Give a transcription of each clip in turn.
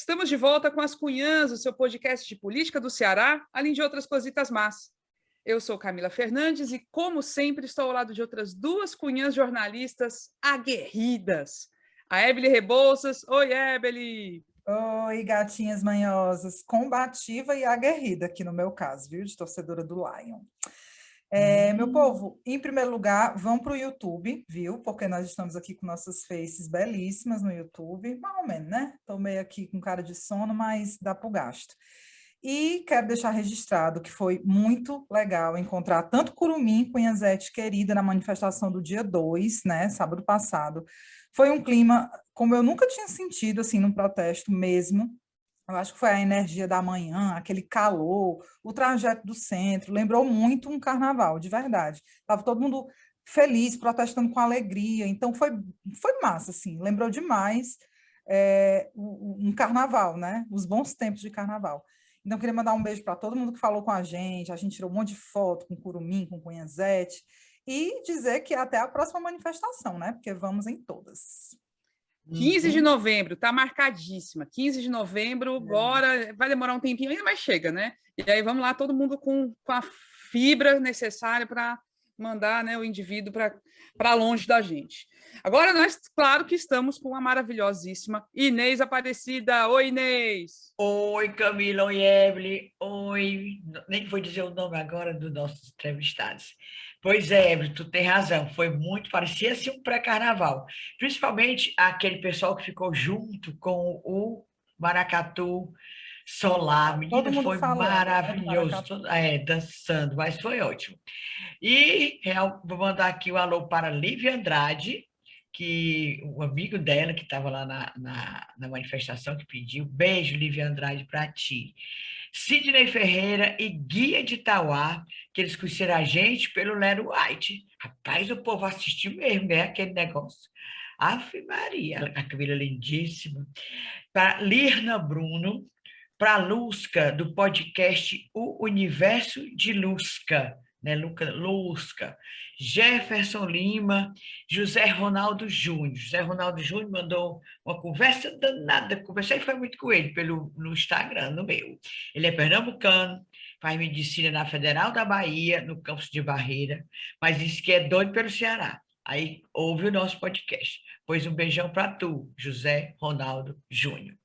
Estamos de volta com as Cunhãs, o seu podcast de política do Ceará, além de outras cositas más. Eu sou Camila Fernandes e, como sempre, estou ao lado de outras duas cunhãs jornalistas aguerridas. A Ebeli Rebouças. Oi, Ebeli! Oi, gatinhas manhosas, combativa e aguerrida aqui no meu caso, viu, de torcedora do Lion. Meu povo, em primeiro lugar, vão para o YouTube, viu, porque nós estamos aqui com nossas faces belíssimas no YouTube, mais ou menos, né? Estou meio aqui com cara de sono, mas dá para o gasto. E quero deixar registrado que foi muito legal encontrar tanto Curumim, Cunhazete querida, na manifestação do dia 2, né, sábado passado. Foi um clima como eu nunca tinha sentido, assim, num protesto mesmo. Eu acho que foi a energia da manhã, aquele calor, o trajeto do centro, lembrou muito um carnaval, de verdade. Estava todo mundo feliz, protestando com alegria, então foi massa, assim, lembrou demais um carnaval, né? Os bons tempos de carnaval. Então, queria mandar um beijo para todo mundo que falou com a gente tirou um monte de foto com Curumim, com Cunhazete, e dizer que até a próxima manifestação, né? Porque vamos em todas. 15 de novembro, tá marcadíssima. 15 de novembro, bora, vai demorar um tempinho ainda, mas chega, né? E aí vamos lá, todo mundo com a fibra necessária para mandar, né, o indivíduo para longe da gente. Agora nós, claro que estamos com a maravilhosíssima Inês Aparecida. Oi, Inês! Oi, Camila, oi, Evelyn, oi, nem vou dizer o nome agora dos nossos entrevistados. Pois é, Evelyn, tu tem razão, foi muito, parecia assim um pré-carnaval, principalmente aquele pessoal que ficou junto com o Maracatu Solar, menina, foi maravilhoso, dançando, mas foi ótimo. E vou mandar aqui um alô para Lívia Andrade, que o amigo dela, que estava lá na manifestação, que pediu, beijo, Lívia Andrade, para ti. Sidney Ferreira e Guia de Itauá, que eles conheceram a gente pelo Lero White. Rapaz, o povo assistiu mesmo, né, aquele negócio. Ave Maria, a Camila lindíssima. Para Lirna Bruno, para Lusca, do podcast O Universo de Lusca, né, Lusca, Jefferson Lima, José Ronaldo Júnior. José Ronaldo Júnior mandou uma conversa danada, conversei foi muito com ele no Instagram, no meu. Ele é pernambucano, faz medicina na Federal da Bahia, no campus de Barreira, mas disse que é doido pelo Ceará. Aí ouve o nosso podcast. Pois um beijão para tu, José Ronaldo Júnior.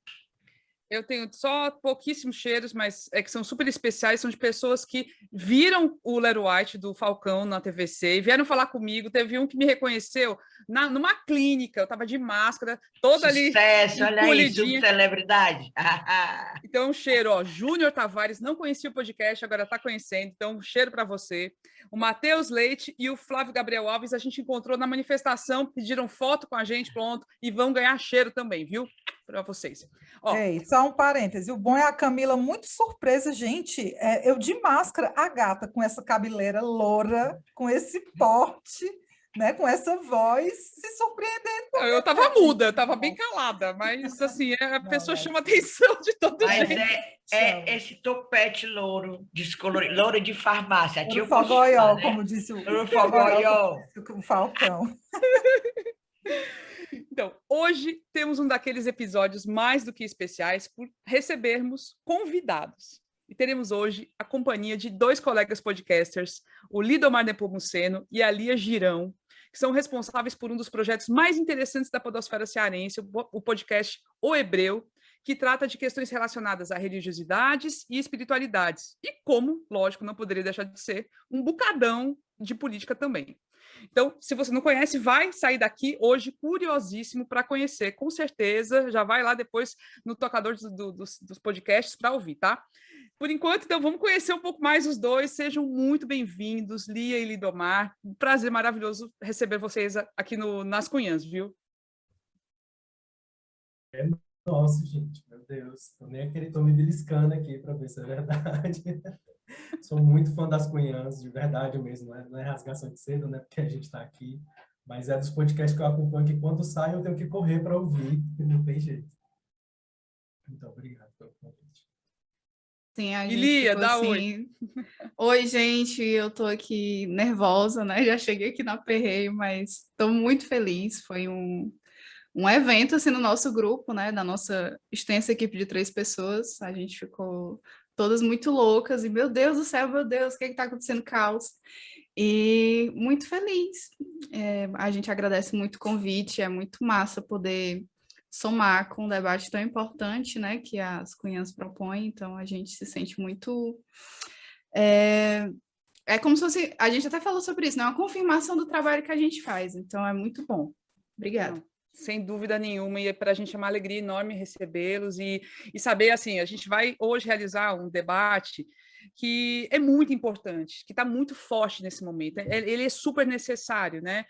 Eu tenho só pouquíssimos cheiros, mas é que são super especiais, são de pessoas que viram o Lero White do Falcão na TVC e vieram falar comigo. Teve um que me reconheceu numa clínica, eu estava de máscara, toda ali. Sucesso, olha aí, subcelebridade. Então, um cheiro, ó. Júnior Tavares, não conhecia o podcast, agora está conhecendo, então um cheiro para você. O Matheus Leite e o Flávio Gabriel Alves, a gente encontrou na manifestação, pediram foto com a gente, pronto, e vão ganhar cheiro também, viu? Para vocês. Ó, só um parêntese, o bom é a Camila muito surpresa, gente, eu de máscara, a gata com essa cabeleira loura, com esse porte, né, com essa voz, se surpreendendo. Eu estava muda, eu estava bem calada, mas assim, a pessoa chama atenção de todo jeito. Mas esse topete louro, descolorido, louro de farmácia. O fogoió, como disse o Falcão. Então, hoje temos um daqueles episódios mais do que especiais por recebermos convidados. E teremos hoje a companhia de dois colegas podcasters, o Lidomar Nepomuceno e a Lia Girão, que são responsáveis por um dos projetos mais interessantes da podosfera cearense, o podcast O Hebreu, que trata de questões relacionadas a religiosidades e espiritualidades. E como, lógico, não poderia deixar de ser, um bocadão de política também. Então, se você não conhece, vai sair daqui hoje curiosíssimo para conhecer, com certeza. Já vai lá depois no tocador dos podcasts para ouvir, tá? Por enquanto, então, vamos conhecer um pouco mais os dois. Sejam muito bem-vindos, Lia e Lidomar. Um prazer maravilhoso receber vocês aqui nas Cunhãs, viu? Nossa, gente, meu Deus. Tô me beliscando aqui para ver se é verdade. Sou muito fã das Cunhãs, de verdade mesmo. Não é rasgação de seda, né? Porque a gente está aqui. Mas é dos podcasts que eu acompanho que quando sai eu tenho que correr para ouvir. Não tem jeito. Muito obrigado pelo convite. Sim, a gente Lia, dá assim, oi. Oi, gente, eu tô aqui nervosa, né? Já cheguei aqui na Perreio, mas estou muito feliz. Foi um um evento assim no nosso grupo, né, da nossa extensa equipe de 3 pessoas. A gente ficou todas muito loucas e, meu Deus do céu, meu Deus, o que está acontecendo? Caos. E muito feliz. A gente agradece muito o convite, é muito massa poder somar com um debate tão importante, né, que as cunhãs propõem, então a gente se sente muito... É como se fosse... A gente até falou sobre isso, né, uma confirmação do trabalho que a gente faz, então é muito bom. Obrigada. Sem dúvida nenhuma, e para a gente é uma alegria enorme recebê-los e saber, assim, a gente vai hoje realizar um debate que é muito importante, que está muito forte nesse momento, ele é super necessário, né?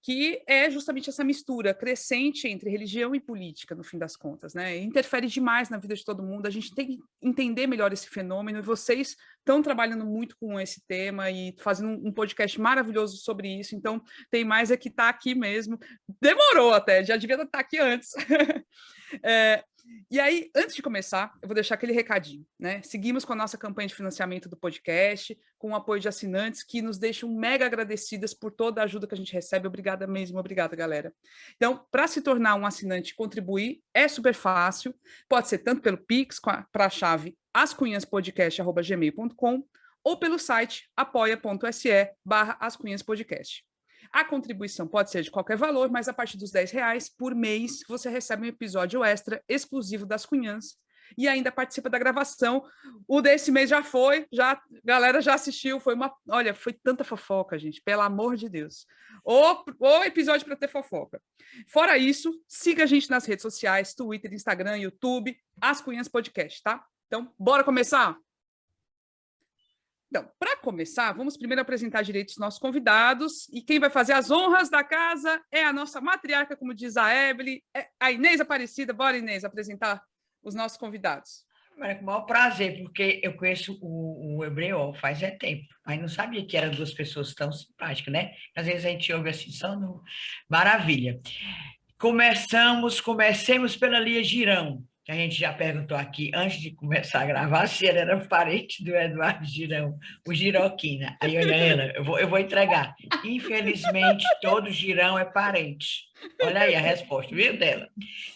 Que é justamente essa mistura crescente entre religião e política, no fim das contas, né? Interfere demais na vida de todo mundo, a gente tem que entender melhor esse fenômeno, e vocês estão trabalhando muito com esse tema e fazendo um podcast maravilhoso sobre isso, então tem mais é que estar aqui mesmo, demorou até, já devia estar aqui antes. E aí, antes de começar, eu vou deixar aquele recadinho, né? Seguimos com a nossa campanha de financiamento do podcast, com o apoio de assinantes que nos deixam mega agradecidas por toda a ajuda que a gente recebe. Obrigada mesmo, obrigada, galera. Então, para se tornar um assinante e contribuir, é super fácil. Pode ser tanto pelo Pix, para a chave ascunhaspodcast@gmail.com, ou pelo site apoia.se/ascunhaspodcast. A contribuição pode ser de qualquer valor, mas a partir dos R$10 por mês você recebe um episódio extra exclusivo das Cunhãs e ainda participa da gravação. O desse mês já foi, a galera já assistiu, olha, foi tanta fofoca, gente, pelo amor de Deus. O episódio para ter fofoca. Fora isso, siga a gente nas redes sociais, Twitter, Instagram, YouTube, As Cunhãs Podcast, tá? Então, bora começar? Então, para começar, vamos primeiro apresentar direito os nossos convidados, e quem vai fazer as honras da casa é a nossa matriarca, como diz a Evelyn, a Inês Aparecida. Bora, Inês, apresentar os nossos convidados. Mas com o maior prazer, porque eu conheço o Hebreu faz tempo, mas não sabia que eram 2 pessoas tão simpáticas, né? Às vezes a gente ouve assim, só no... Maravilha. Comecemos pela Lia Girão, que a gente já perguntou aqui, antes de começar a gravar, se ela era parente do Eduardo Girão, o Giroquina. Aí, olha ela, eu vou entregar. Infelizmente, todo Girão é parente. Olha aí a resposta, viu, dela?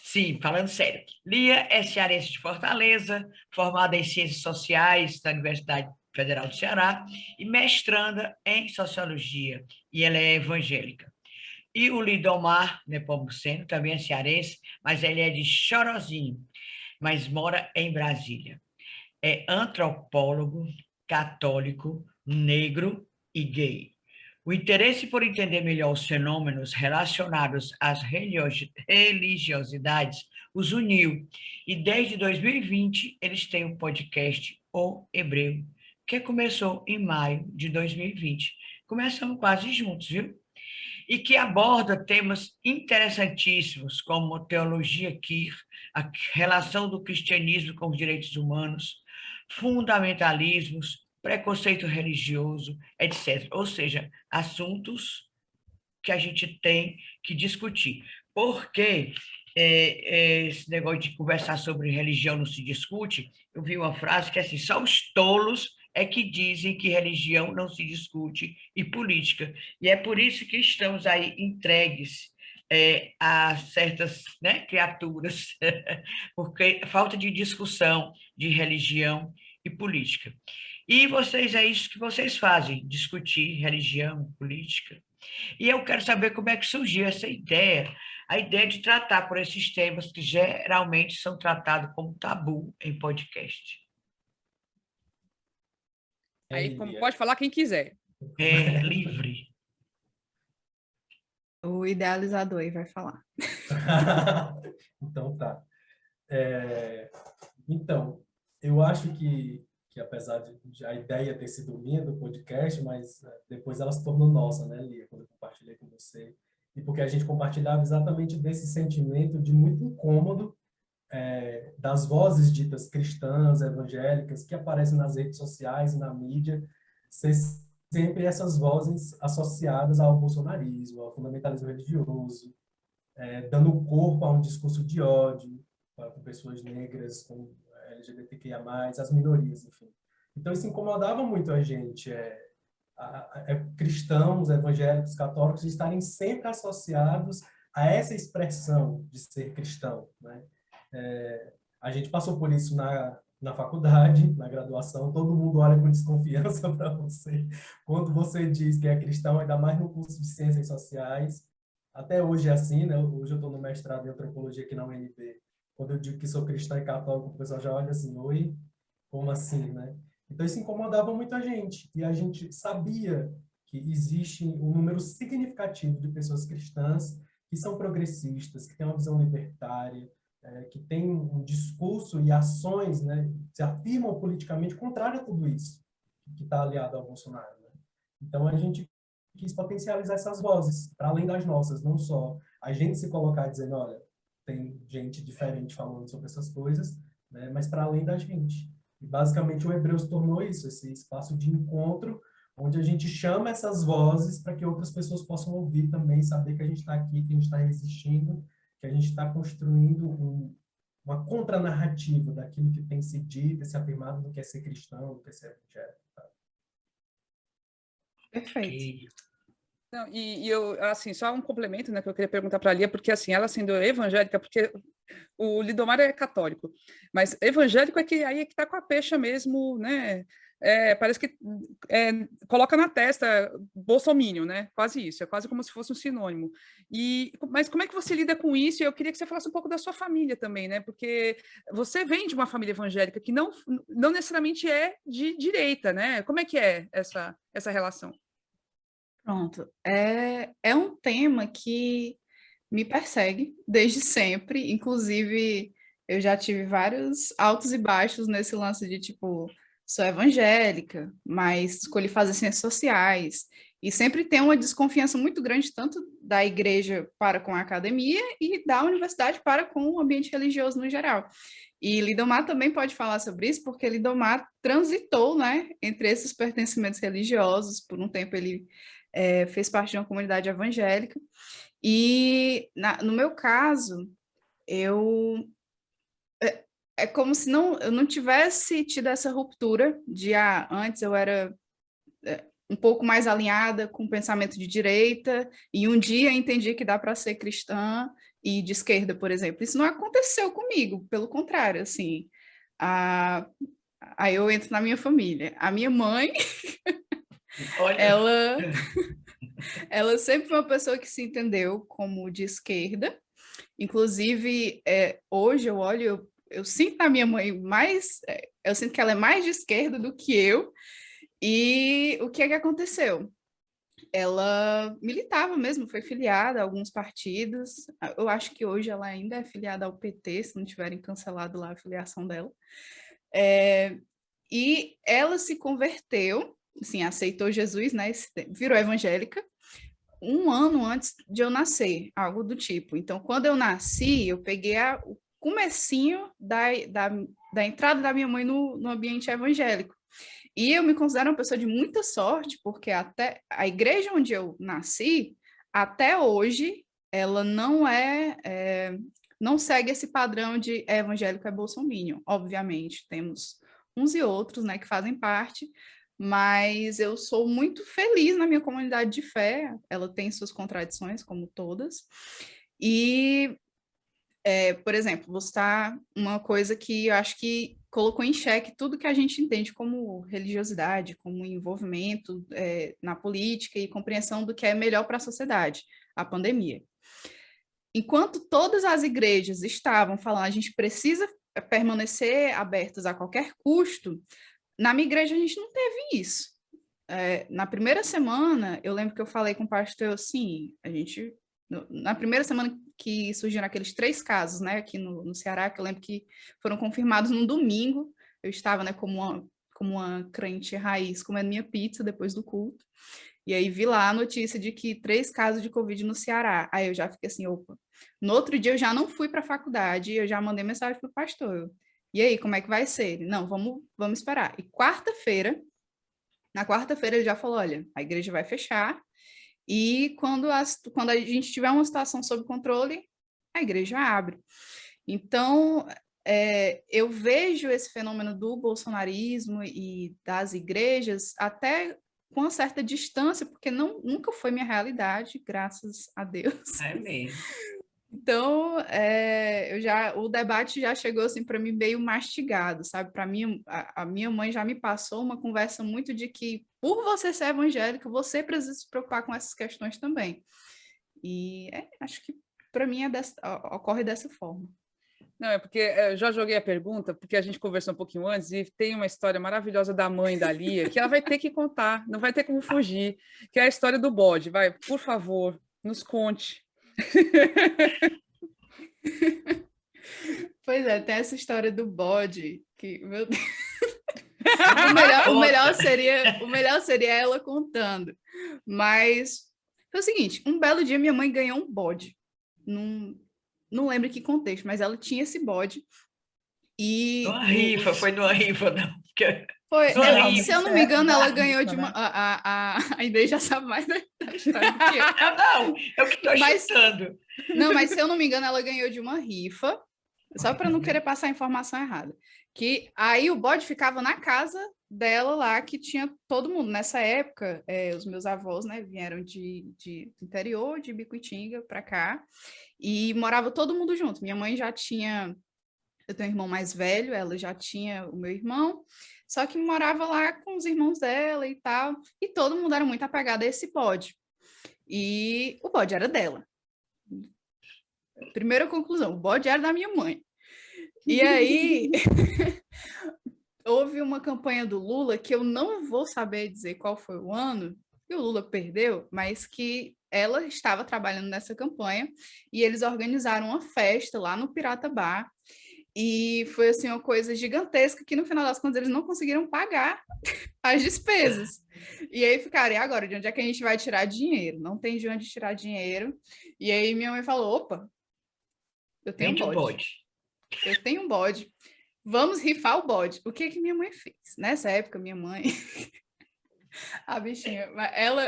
Sim, falando sério. Lia é cearense de Fortaleza, formada em Ciências Sociais da Universidade Federal do Ceará e mestranda em Sociologia, e ela é evangélica. E o Lidomar Nepomuceno também é cearense, mas ele é de Chorozinho, mas mora em Brasília. É antropólogo, católico, negro e gay. O interesse por entender melhor os fenômenos relacionados às religiosidades os uniu, e desde 2020 eles têm o podcast O Hebreu, que começou em maio de 2020. Começamos quase juntos, viu? E que aborda temas interessantíssimos, como teologia queer, a relação do cristianismo com os direitos humanos, fundamentalismos, preconceito religioso, etc. Ou seja, assuntos que a gente tem que discutir. Porque esse negócio de conversar sobre religião não se discute, eu vi uma frase que é assim, só os tolos é que dizem que religião não se discute e política. E é por isso que estamos aí entregues a certas, né, criaturas, porque falta de discussão de religião e política. E vocês, é isso que vocês fazem, discutir religião, política. E eu quero saber como é que surgiu essa ideia, a ideia de tratar por esses temas que geralmente são tratados como tabu em podcast. Aí, como pode falar quem quiser. É livre. O idealizador aí vai falar. Então, tá. Então, eu acho que apesar de a ideia ter sido minha do podcast, mas depois ela se tornou nossa, né, Lia, quando eu compartilhei com você. E porque a gente compartilhava exatamente desse sentimento de muito incômodo das vozes ditas cristãs, evangélicas, que aparecem nas redes sociais e na mídia, ser sempre essas vozes associadas ao bolsonarismo, ao fundamentalismo religioso, dando corpo a um discurso de ódio com pessoas negras, com LGBTQIA+, as minorias, enfim. Então, isso incomodava muito a gente, cristãos, evangélicos, católicos, estarem sempre associados a essa expressão de ser cristão, né? A gente passou por isso na faculdade, na graduação, todo mundo olha com desconfiança para você. Quando você diz que é cristão, ainda mais no curso de Ciências Sociais, até hoje é assim, né? Hoje eu estou no mestrado em Antropologia aqui na UNB. Quando eu digo que sou cristão e católico, o pessoal já olha assim, oi, como assim, né? Então isso incomodava muita gente, e a gente sabia que existe um número significativo de pessoas cristãs que são progressistas, que têm uma visão libertária, que têm um discurso e ações, né, se afirmam politicamente contrário a tudo isso que está aliado ao Bolsonaro, né? Então a gente quis potencializar essas vozes, para além das nossas, não só a gente se colocar dizendo, olha, tem gente diferente falando sobre essas coisas, né, mas para além da gente. E basicamente o Hebreus tornou isso, esse espaço de encontro, onde a gente chama essas vozes para que outras pessoas possam ouvir também, saber que a gente está aqui, que a gente está resistindo, que a gente está construindo uma contranarrativa daquilo que tem se dito, se afirmado do que é ser cristão, do que é ser evangélico. Tá? Perfeito. Não, e eu, assim, só um complemento, né, que eu queria perguntar para a Lia, porque, assim, ela sendo evangélica, porque o Lidomar é católico, mas evangélico é que aí é que tá com a pecha mesmo, né, parece que coloca na testa bolsominion, né, quase isso, é quase como se fosse um sinônimo. Mas como é que você lida com isso? E eu queria que você falasse um pouco da sua família também, né, porque você vem de uma família evangélica que não necessariamente é de direita, né, como é que é essa relação? Pronto. É um tema que me persegue desde sempre. Inclusive, eu já tive vários altos e baixos nesse lance de, tipo, sou evangélica, mas escolhi fazer ciências sociais. E sempre tem uma desconfiança muito grande, tanto da igreja para com a academia e da universidade para com o ambiente religioso no geral. E Lidomar também pode falar sobre isso, porque Lidomar transitou, né, entre esses pertencimentos religiosos. Por um tempo ele fez parte de uma comunidade evangélica. E no meu caso, é como se eu não tivesse tido essa ruptura de antes eu era um pouco mais alinhada com o pensamento de direita, e um dia entendi que dá para ser cristã e de esquerda, por exemplo. Isso não aconteceu comigo, pelo contrário, assim. Aí eu entro na minha família. A minha mãe, ela sempre foi uma pessoa que se entendeu como de esquerda. Inclusive, hoje eu olho, eu sinto na minha mãe eu sinto que ela é mais de esquerda do que eu. E o que é que aconteceu? Ela militava mesmo, foi filiada a alguns partidos. Eu acho que hoje ela ainda é filiada ao PT, se não tiverem cancelado lá a filiação dela. E ela se converteu, assim, aceitou Jesus, né? Virou evangélica, um ano antes de eu nascer, algo do tipo. Então, quando eu nasci, eu peguei o comecinho da entrada da minha mãe no ambiente evangélico. E eu me considero uma pessoa de muita sorte, porque até a igreja onde eu nasci, até hoje, ela não segue esse padrão de evangélico é bolsominion. Obviamente, temos uns e outros, né, que fazem parte, mas eu sou muito feliz na minha comunidade de fé. Ela tem suas contradições, como todas. E, por exemplo, vou citar uma coisa que eu acho que colocou em xeque tudo que a gente entende como religiosidade, como envolvimento na política e compreensão do que é melhor para a sociedade, a pandemia. Enquanto todas as igrejas estavam falando a gente precisa permanecer abertas a qualquer custo, na minha igreja a gente não teve isso. Na primeira semana, eu lembro que eu falei com o pastor assim, na primeira semana que surgiram aqueles 3 casos, né, aqui no Ceará, que eu lembro que foram confirmados no domingo, eu estava, né, como uma crente raiz, comendo minha pizza depois do culto, e aí vi lá a notícia de que 3 casos de Covid no Ceará. Aí eu já fiquei assim, opa. No outro dia eu já não fui para a faculdade, eu já mandei mensagem para o pastor. E aí, como é que vai ser? Ele, não, vamos esperar. E na quarta-feira ele já falou, olha, a igreja vai fechar, e quando a gente tiver uma situação sob controle, a igreja abre. Então, eu vejo esse fenômeno do bolsonarismo e das igrejas até com uma certa distância, porque nunca foi minha realidade, graças a Deus. É mesmo. Então, o debate já chegou assim para mim meio mastigado, sabe? Para mim, a minha mãe já me passou uma conversa muito de que, por você ser evangélica, você precisa se preocupar com essas questões também. E acho que para mim ocorre dessa forma. Não, é porque eu já joguei a pergunta, porque a gente conversou um pouquinho antes, e tem uma história maravilhosa da mãe da Lia, que ela vai ter que contar, não vai ter como fugir, que é a história do bode. Vai, por favor, nos conte. Pois é, tem essa história do bode, que, meu Deus. O melhor seria ela contando. Mas foi o seguinte, um belo dia minha mãe ganhou um bode. Não lembro que contexto, mas ela tinha esse bode. E Foi numa rifa, não. Se eu não me engano, ela ganhou de uma... A Inês já sabe mais da história do que eu. Não, eu que estou chutando. Não, mas se eu não me engano, ela ganhou de uma rifa, só para não querer passar a informação errada. Que aí o bode ficava na casa dela lá, que tinha todo mundo. Nessa época, os meus avós, né, vieram de interior, de Bicuitinga, para cá, e morava todo mundo junto. Minha mãe já tinha... Eu tenho um irmão mais velho, ela já tinha o meu irmão, só que morava lá com os irmãos dela e tal, e todo mundo era muito apegado a esse bode. E o bode era dela. Primeira conclusão, o bode era da minha mãe. E aí, houve uma campanha do Lula, que eu não vou saber dizer qual foi o ano, que o Lula perdeu, mas que ela estava trabalhando nessa campanha, e eles organizaram uma festa lá no Pirata Bar, e foi assim uma coisa gigantesca que no final das contas eles não conseguiram pagar as despesas. E aí ficaram, e agora, de onde é que a gente vai tirar dinheiro? Não tem de onde tirar dinheiro. E aí minha mãe falou, opa, eu tenho um bode. Eu tenho um bode. Vamos rifar o bode. O que minha mãe fez? Nessa época, minha mãe, a bichinha,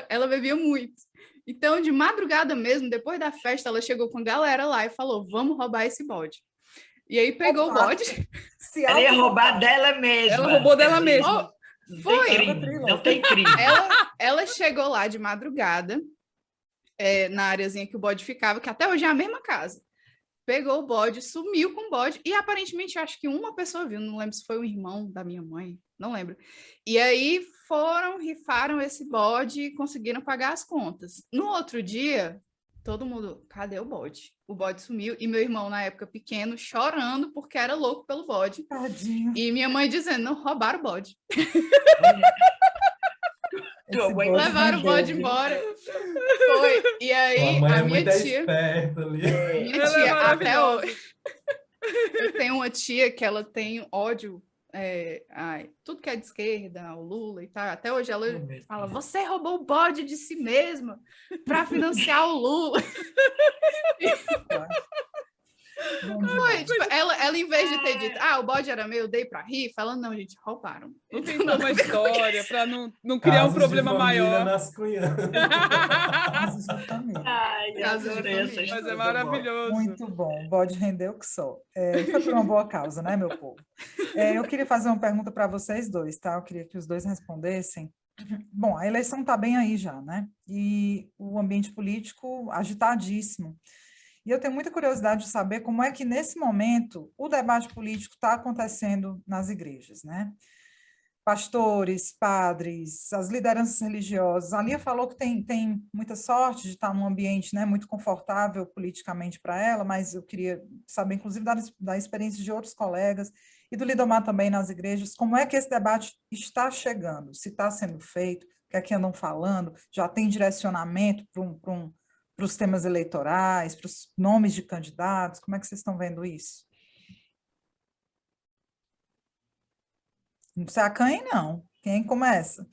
ela bebia muito. Então, de madrugada mesmo, depois da festa, ela chegou com a galera lá e falou, vamos roubar esse bode. E aí pegou o bode. Ela ia roubar dela mesma. Ela roubou dela mesma. Não tem crime. Ela chegou lá de madrugada, na areazinha que o bode ficava, que até hoje é a mesma casa. Pegou o bode, sumiu com o bode, e aparentemente acho que uma pessoa viu, não lembro se foi o irmão da minha mãe, não lembro. E aí rifaram esse bode e conseguiram pagar as contas. No outro dia, todo mundo, cadê o bode? O bode sumiu, e meu irmão, na época pequeno, chorando porque era louco pelo bode. Tadinho. E minha mãe dizendo, não, roubaram o bode. Levaram o bode embora. Foi. E aí, a minha tia... Minha tia, até hoje... Eu tenho uma tia que ela tem ódio... tudo que é de esquerda, o Lula e tal, até hoje ela fala, você roubou o bode de si mesma para financiar o Lula. Foi, tipo, ela em vez de ter dito, o bode era meu, eu dei para rifa, ela, não, gente, roubaram. Inventou uma história para não criar um problema maior. Mas é maravilhoso. Muito bom, o bode rendeu que só. Foi por uma boa causa, né, meu povo? Eu queria fazer uma pergunta para vocês dois, tá? Eu queria que os dois respondessem. Bom, a eleição está bem aí já, né? E o ambiente político agitadíssimo. E eu tenho muita curiosidade de saber como é que, nesse momento, o debate político está acontecendo nas igrejas, né? Pastores, padres, as lideranças religiosas. A Lia falou que tem muita sorte de estar num ambiente, né, muito confortável politicamente para ela, mas eu queria saber, inclusive, da experiência de outros colegas e do Lidomar também nas igrejas, como é que esse debate está chegando, se está sendo feito, o que é que andam falando, já tem direcionamento para os temas eleitorais, para os nomes de candidatos, como é que vocês estão vendo isso? Não se acanhe, não. Quem começa?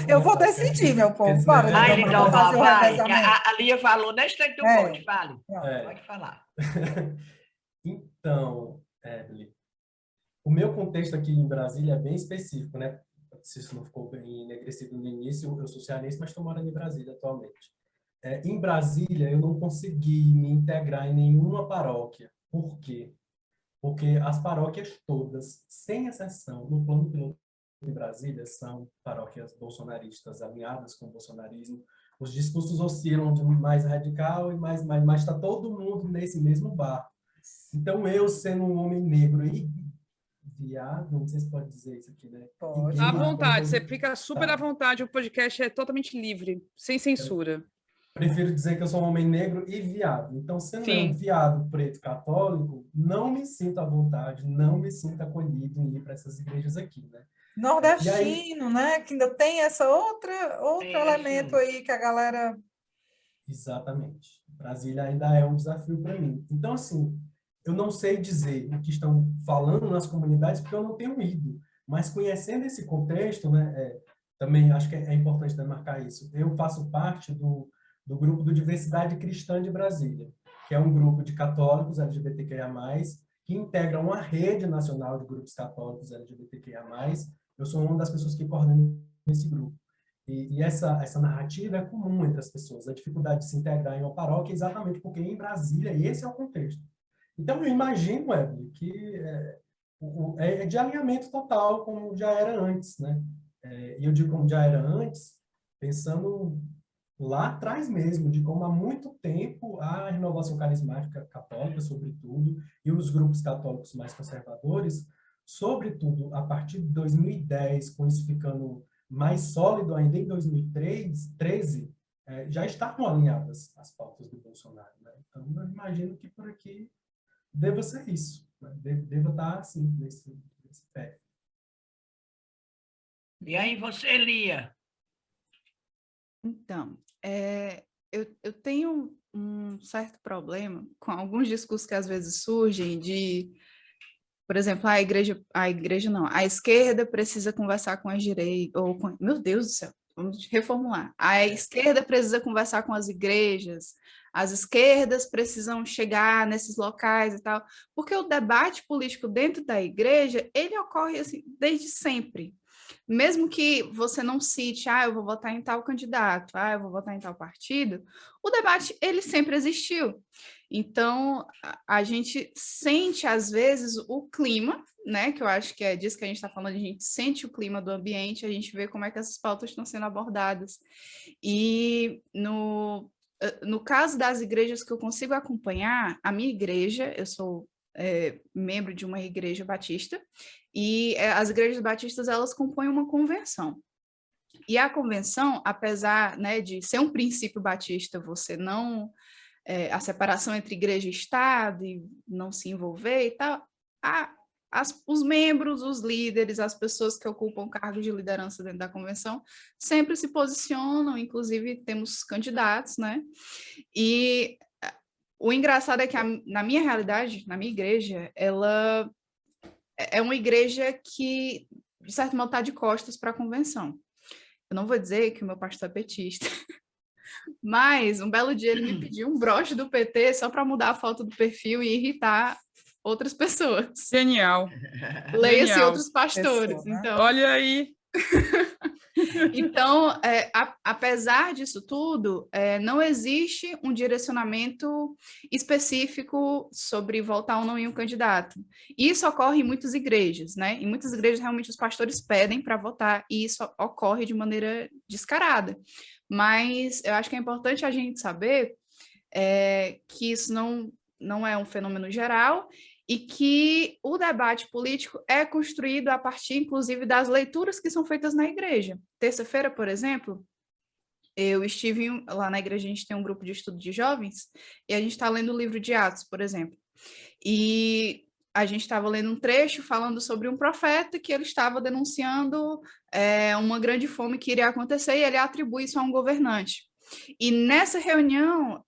Eu vou decidir, meu povo. Para, então, vai. A Lia falou, na instante do bode, fale. Pode falar. Então, Evelyn, o meu contexto aqui em Brasília é bem específico, né? Se isso não ficou bem enegrecido no início, eu sou cearense, mas estou morando em Brasília atualmente. Em Brasília, eu não consegui me integrar em nenhuma paróquia. Por quê? Porque as paróquias todas, sem exceção, no plano piloto em Brasília são paróquias bolsonaristas alinhadas com o bolsonarismo. Os discursos oscilam de mais radical e mas está todo mundo nesse mesmo barco. Então, eu, sendo um homem negro e viado, não sei se pode dizer isso aqui, né? Pode. À Gay, vontade, você como- fica super tá. à vontade, o podcast é totalmente livre, sem censura. Prefiro dizer que eu sou um homem negro e viado. Então, sendo eu um Sim. viado preto católico, não me sinto à vontade, não me sinto acolhido em ir para essas igrejas aqui, né? E aí, Nordestino, né? Que ainda tem essa outro Tem elemento esse aí que a galera... exatamente, Brasília ainda é um desafio para mim. Então, assim, eu não sei dizer o que estão falando nas comunidades porque eu não tenho ido, mas conhecendo esse contexto, né, também acho que é importante demarcar isso. Eu faço parte do grupo do Diversidade Cristã de Brasília, que é um grupo de católicos LGBTQIA+, que integra uma rede nacional de grupos católicos LGBTQIA+. Eu sou uma das pessoas que coordena esse grupo. E essa narrativa é comum entre as pessoas, a dificuldade de se integrar em uma paróquia, exatamente porque em Brasília esse é o contexto. Então, eu imagino, Evelyn, que é de alinhamento total, como já era antes, né? E eu digo como já era antes, pensando lá atrás mesmo, de como há muito tempo a renovação carismática católica, sobretudo, e os grupos católicos mais conservadores, sobretudo a partir de 2010, com isso ficando mais sólido ainda em 2013, já estavam alinhadas as pautas do Bolsonaro, né? Então, eu imagino que por aqui deva ser isso, né? Deva estar assim, nesse pé. E aí você, Lia? Então, eu tenho um certo problema com alguns discursos que às vezes surgem de, por exemplo, a igreja não, a esquerda precisa conversar com a direita, ou com, meu Deus do céu, vamos reformular. A esquerda precisa conversar com as igrejas, as esquerdas precisam chegar nesses locais e tal, porque o debate político dentro da igreja, ele ocorre assim desde sempre. Mesmo que você não cite, eu vou votar em tal candidato, eu vou votar em tal partido, o debate, ele sempre existiu. Então, a gente sente, às vezes, o clima, né, que eu acho que é disso que a gente está falando, a gente sente o clima do ambiente, a gente vê como é que essas pautas estão sendo abordadas. E no caso das igrejas que eu consigo acompanhar, a minha igreja, eu sou membro de uma igreja batista, e as igrejas batistas, elas compõem uma convenção. E a convenção, apesar, né, de ser um princípio batista, você não... a separação entre igreja e Estado, e não se envolver e tal, os membros, os líderes, as pessoas que ocupam cargos de liderança dentro da convenção, sempre se posicionam, inclusive temos candidatos, né? E o engraçado é que, na minha realidade, na minha igreja, ela é uma igreja que, de certo modo, está de costas para a convenção. Eu não vou dizer que o meu pastor é petista, mas um belo dia ele me pediu um broche do PT só para mudar a foto do perfil e irritar outras pessoas. Genial. Leia-se Genial. outros pastores. Pessoa, né? Então, Olha aí. Então, apesar disso tudo, não existe um direcionamento específico sobre votar ou não em um candidato. Isso ocorre em muitas igrejas, né? Em muitas igrejas, realmente, os pastores pedem para votar, e isso ocorre de maneira descarada. Mas eu acho que é importante a gente saber que isso não é um fenômeno geral, e que o debate político é construído a partir, inclusive, das leituras que são feitas na igreja. Terça-feira, por exemplo, eu estive lá na igreja, a gente tem um grupo de estudo de jovens, e a gente está lendo o livro de Atos, por exemplo. E a gente estava lendo um trecho falando sobre um profeta que ele estava denunciando uma grande fome que iria acontecer, e ele atribui isso a um governante. E nessa reunião,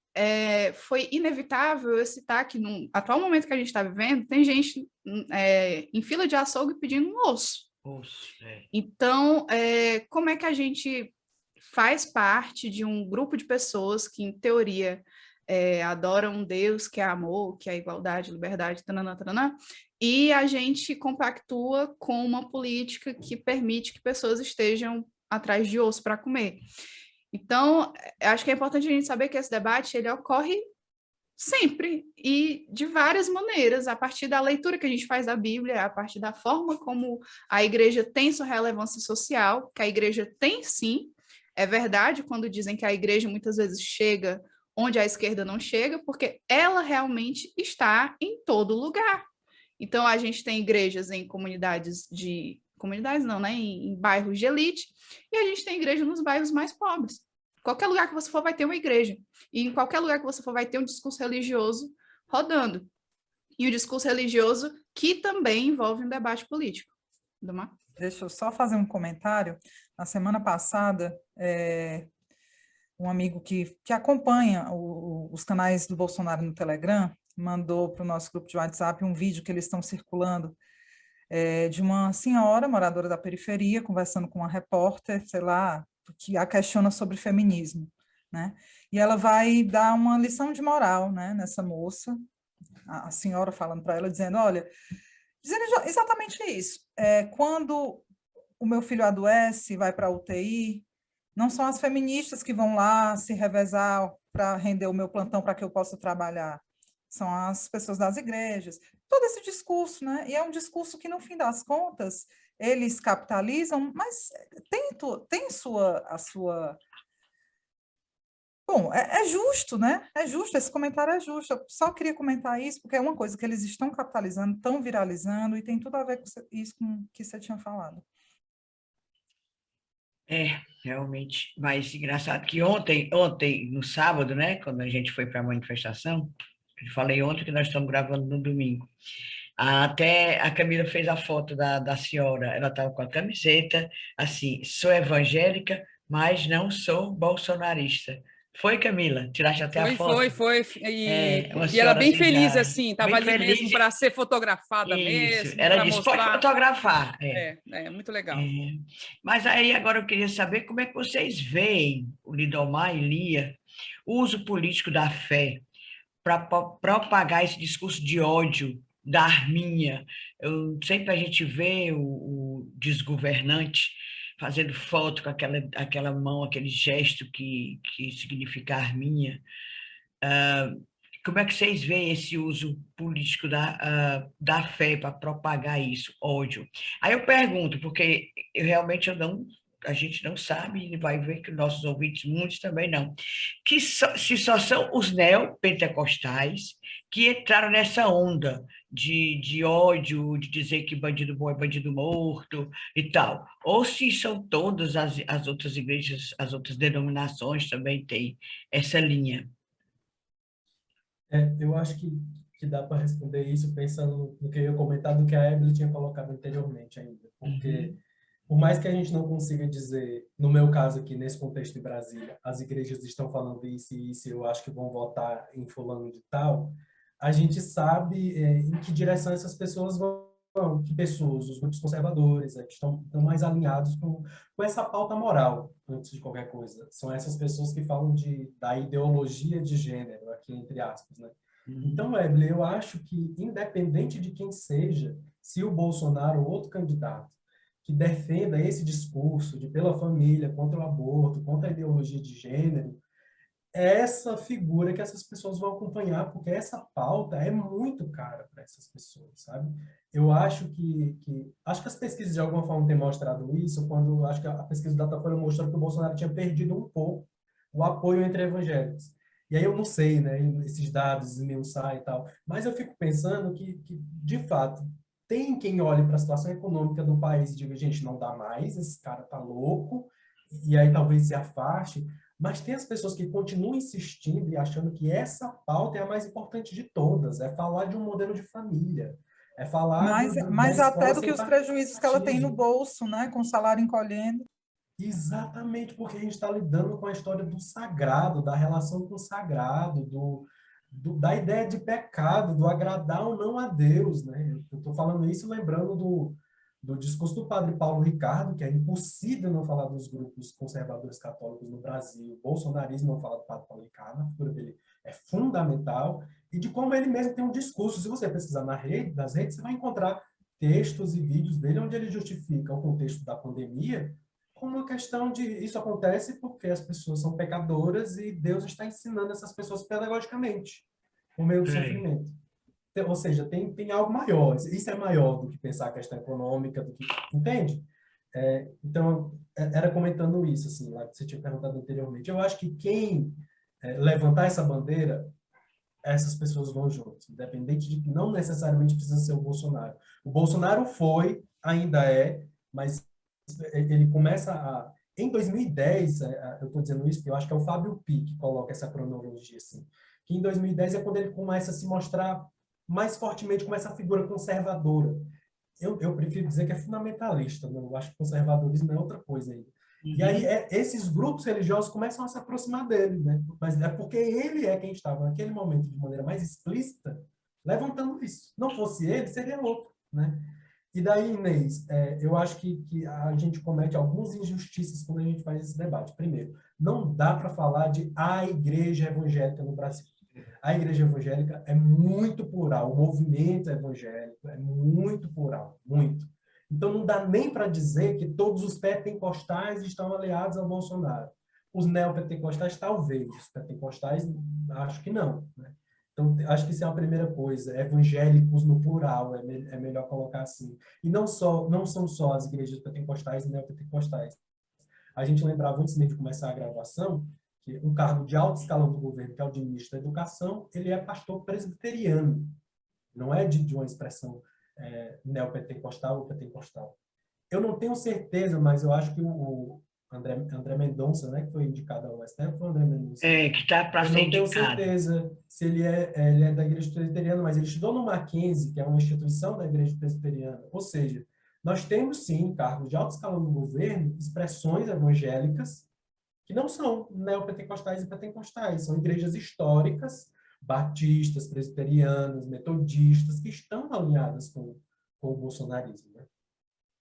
foi inevitável eu citar que no atual momento que a gente está vivendo, tem gente em fila de açougue pedindo um osso. Então, como é que a gente faz parte de um grupo de pessoas que, em teoria, adoram um Deus que é amor, que é igualdade, liberdade, tananã, tananã, e a gente compactua com uma política que permite que pessoas estejam atrás de osso para comer? Então, acho que é importante a gente saber que esse debate ele ocorre Sempre, e de várias maneiras, a partir da leitura que a gente faz da Bíblia, a partir da forma como a igreja tem sua relevância social, que a igreja tem sim, é verdade quando dizem que a igreja muitas vezes chega onde a esquerda não chega, porque ela realmente está em todo lugar. Então, a gente tem igrejas em comunidades não, né, em bairros de elite, e a gente tem igreja nos bairros mais pobres. Qualquer lugar que você for vai ter uma igreja. E em qualquer lugar que você for vai ter um discurso religioso rodando. E o discurso religioso que também envolve um debate político. Domar? Deixa eu só fazer um comentário. Na semana passada, um amigo que acompanha os canais do Bolsonaro no Telegram mandou para o nosso grupo de WhatsApp um vídeo que eles estão circulando de uma senhora moradora da periferia conversando com uma repórter, sei lá, que a questiona sobre feminismo, né? E ela vai dar uma lição de moral, né, nessa moça, a senhora falando para ela, dizendo, olha, dizendo exatamente isso, quando o meu filho adoece, vai para a UTI, não são as feministas que vão lá se revezar para render o meu plantão para que eu possa trabalhar, são as pessoas das igrejas, todo esse discurso, né? E é um discurso que, no fim das contas, eles capitalizam, mas tem a sua... Bom, é justo, né? É justo, esse comentário é justo. Eu só queria comentar isso, porque é uma coisa que eles estão capitalizando, estão viralizando, e tem tudo a ver com isso que você tinha falado. Realmente. Mas engraçado que ontem, no sábado, né, quando a gente foi para a manifestação, eu falei ontem que nós estamos gravando no domingo. Até a Camila fez a foto da senhora, ela estava com a camiseta, assim, sou evangélica, mas não sou bolsonarista. Foi, Camila? Tiraste até a foto? Foi. Uma E ela senhora bem assim, feliz, já, assim, estava bem ali feliz. mesmo para ser fotografada Isso, mesmo, ela para disse, pode mostrar. fotografar. Muito legal. Mas aí agora eu queria saber como é que vocês veem, o Lidomar e Lia, o uso político da fé para propagar esse discurso de ódio da arminha. Sempre a gente vê o desgovernante fazendo foto com aquela mão, aquele gesto que significa arminha. Como é que vocês veem esse uso político da fé para propagar isso, ódio? Aí eu pergunto, porque a gente não sabe, e vai ver que nossos ouvintes, muitos também não, se só são os neopentecostais que entraram nessa onda de ódio, de dizer que bandido bom é bandido morto e tal, ou se são todas as outras igrejas, as outras denominações também têm essa linha. Eu acho que dá para responder isso pensando no que eu ia comentar do que a Evelyn tinha colocado anteriormente ainda. Porque, por mais que a gente não consiga dizer, no meu caso aqui, nesse contexto de Brasília, as igrejas estão falando isso e isso, eu acho que vão votar em fulano de tal, a gente sabe em que direção essas pessoas vão, que pessoas, os grupos conservadores, que estão mais alinhados com essa pauta moral, antes de qualquer coisa. São essas pessoas que falam da ideologia de gênero, aqui entre aspas, né? Então, Evelyn, eu acho que, independente de quem seja, se o Bolsonaro ou outro candidato que defenda esse discurso de pela família, contra o aborto, contra a ideologia de gênero, é essa figura que essas pessoas vão acompanhar, porque essa pauta é muito cara para essas pessoas, sabe? Eu acho acho que as pesquisas de alguma forma têm mostrado isso, quando acho que a pesquisa do Datafolha mostrou que o Bolsonaro tinha perdido um pouco o apoio entre evangélicos. E aí eu não sei, né, esses dados esmiuçar e tal, mas eu fico pensando que de fato, tem quem olhe para a situação econômica do país e diga, gente, não dá mais, esse cara tá louco, e aí talvez se afaste, mas tem as pessoas que continuam insistindo e achando que essa pauta é a mais importante de todas, é falar de um modelo de família, é falar da Mais até escola do que sem os prejuízos que ela tem no bolso, né, com o salário encolhendo. Exatamente, porque a gente está lidando com a história do sagrado, da relação com o sagrado, da ideia de pecado, do agradar ou não a Deus, né? Eu estou falando isso lembrando do discurso do padre Paulo Ricardo, que é impossível não falar dos grupos conservadores católicos no Brasil, o bolsonarismo não fala do padre Paulo Ricardo, a figura dele é fundamental, e de como ele mesmo tem um discurso. Se você pesquisar nas redes, você vai encontrar textos e vídeos dele onde ele justifica o contexto da pandemia como uma questão de isso acontece porque as pessoas são pecadoras e Deus está ensinando essas pessoas pedagogicamente. por meio do sofrimento. Ou seja, tem algo maior. Isso é maior do que pensar a questão econômica, do que, entende? Então, era comentando isso, assim, lá que você tinha perguntado anteriormente. Eu acho que quem levantar essa bandeira, essas pessoas vão juntos, independente de que não necessariamente precisa ser o Bolsonaro. O Bolsonaro foi, ainda é, mas ele começa a... Em 2010, eu estou dizendo isso porque eu acho que é o Fábio Pi que coloca essa cronologia, assim, que em 2010 é quando ele começa a se mostrar mais fortemente como essa figura conservadora. Eu prefiro dizer que é fundamentalista, né? Eu acho que conservadorismo é outra coisa aí. E aí esses grupos religiosos começam a se aproximar dele, né? Mas é porque ele é quem estava naquele momento de maneira mais explícita levantando isso. Não fosse ele, seria outro, né? E daí, Inês, eu acho que a gente comete algumas injustiças quando a gente faz esse debate. Primeiro, não dá para falar de a igreja evangélica no Brasil. A igreja evangélica é muito plural, o movimento evangélico é muito plural, muito. Então, não dá nem para dizer que todos os pentecostais estão aliados ao Bolsonaro. Os neopentecostais, talvez. Os pentecostais, acho que não, né? Então, acho que isso é a primeira coisa. Evangélicos no plural, é melhor colocar assim. E não são só as igrejas pentecostais e neopentecostais. A gente lembrava, antes de começar a gravação, que um cargo de alto escalão do governo, que é o de ministro da Educação, ele é pastor presbiteriano. Não é de uma expressão neopentecostal ou pentecostal. Eu não tenho certeza, mas eu acho que o André Mendonça, né, que foi indicado ao STF, foi o André Mendonça. Que está para ser indicado. Eu não tenho certeza se ele é da Igreja Presbiteriana, mas ele estudou no Mackenzie, que é uma instituição da Igreja Presbiteriana. Ou seja, nós temos, sim, cargos de alto escalão do governo, expressões evangélicas, que não são neopentecostais e pentecostais, são igrejas históricas, batistas, presbiterianas, metodistas, que estão alinhadas com o bolsonarismo, né?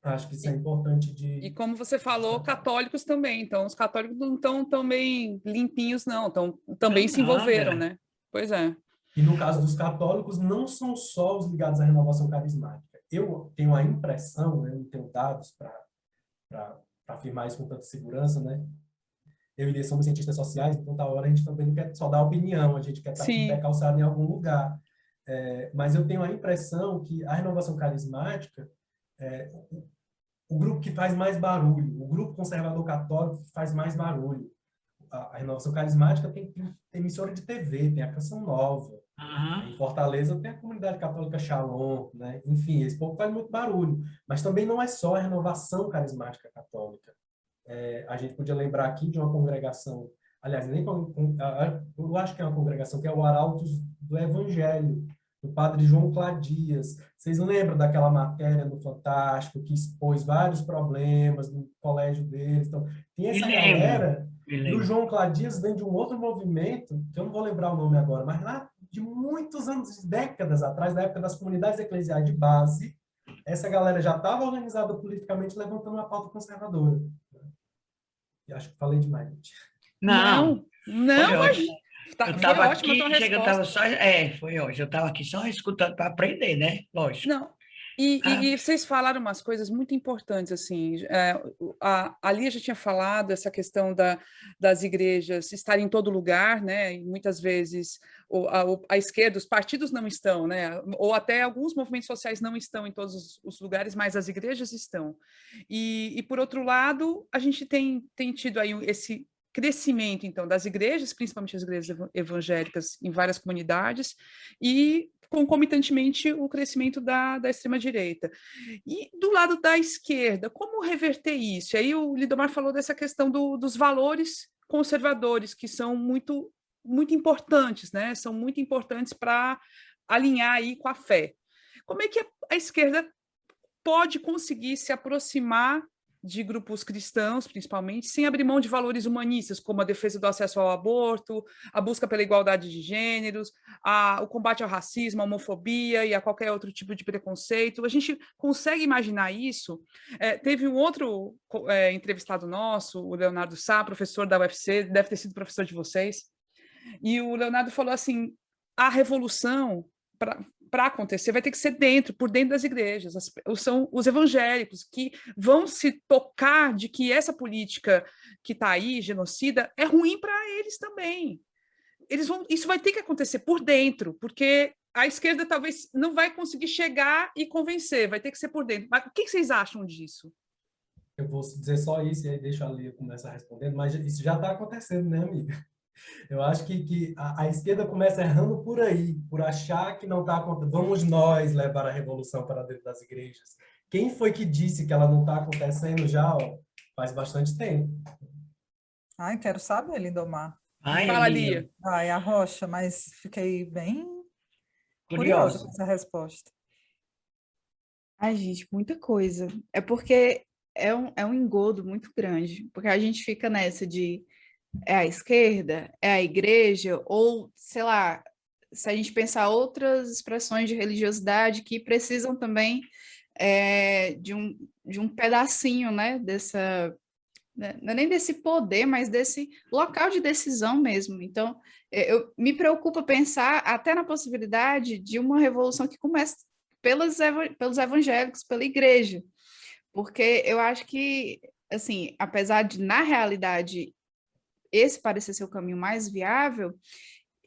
Acho que isso é importante de... E como você falou, católicos também. Então, os católicos não estão também limpinhos, não. Também se envolveram, né? Pois é. E no caso dos católicos, não são só os ligados à renovação carismática. Eu tenho a impressão, né, não tenho dados para afirmar isso com tanta segurança, né? Eu e ele somos cientistas sociais, então, da hora, a gente também não quer só dar opinião, a gente quer estar com o pé calçado em algum lugar. Mas eu tenho a impressão que a renovação carismática o grupo que faz mais barulho, o grupo conservador católico que faz mais barulho. A renovação carismática tem emissora de TV, tem a Canção Nova. Em Fortaleza tem a comunidade católica Shalom, né? Enfim, esse povo faz muito barulho. Mas também não é só a renovação carismática católica. A gente podia lembrar aqui de uma congregação, aliás, eu acho que é uma congregação que é o Arautos do Evangelho, do padre João Cladias. Vocês lembram daquela matéria no Fantástico que expôs vários problemas no colégio deles? Então, tem essa galera. E o João Cladias vem de um outro movimento, que eu não vou lembrar o nome agora, mas lá de muitos anos, décadas atrás, da época das comunidades eclesiais de base, essa galera já estava organizada politicamente, levantando uma pauta conservadora. E acho que falei demais, gente. Não, mas eu estava aqui, foi hoje. Eu estava aqui só escutando para aprender, né? Lógico. Não. E vocês falaram umas coisas muito importantes, assim, a Lia já tinha falado essa questão das igrejas estarem em todo lugar, né, e muitas vezes a esquerda, os partidos não estão, né, ou até alguns movimentos sociais não estão em todos os lugares, mas as igrejas estão. E por outro lado, a gente tem tido aí esse crescimento, então, das igrejas, principalmente as igrejas evangélicas em várias comunidades, e concomitantemente o crescimento da extrema-direita. E do lado da esquerda, como reverter isso? Aí o Lidomar falou dessa questão dos valores conservadores, que são muito, muito importantes, né? São muito importantes para alinhar aí com a fé. Como é que a esquerda pode conseguir se aproximar de grupos cristãos, principalmente, sem abrir mão de valores humanistas, como a defesa do acesso ao aborto, a busca pela igualdade de gêneros, o combate ao racismo, à homofobia e a qualquer outro tipo de preconceito? A gente consegue imaginar isso? Teve um outro entrevistado nosso, o Leonardo Sá, professor da UFC, deve ter sido professor de vocês, e o Leonardo falou assim, a revolução para acontecer, vai ter que ser por dentro das igrejas. São os evangélicos que vão se tocar de que essa política que está aí, genocida, é ruim para eles também. isso vai ter que acontecer por dentro, porque a esquerda talvez não vai conseguir chegar e convencer, vai ter que ser por dentro. Mas o que vocês acham disso? Eu vou dizer só isso e aí deixa a Lia começar respondendo, mas isso já está acontecendo, né, amiga? Eu acho que a esquerda começa errando por aí, por achar que não está acontecendo. Vamos nós levar a revolução para dentro das igrejas. Quem foi que disse que ela não está acontecendo já, ó, faz bastante tempo? Ai, quero saber, Lindomar. Ai, Fala, Lia, Lia. Ai, a Rocha, mas fiquei bem curiosa curiosa. com essa resposta. Ai, gente, muita coisa. É porque é um engodo muito grande, porque a gente fica nessa de é a esquerda, é a igreja, ou, sei lá, se a gente pensar outras expressões de religiosidade que precisam também de um pedacinho, né, dessa, né, não é nem desse poder, mas desse local de decisão mesmo. Então, eu me preocupa pensar até na possibilidade de uma revolução que comece pelos evangélicos, pela igreja, porque eu acho que, assim, apesar de, na realidade, esse parecer ser o caminho mais viável,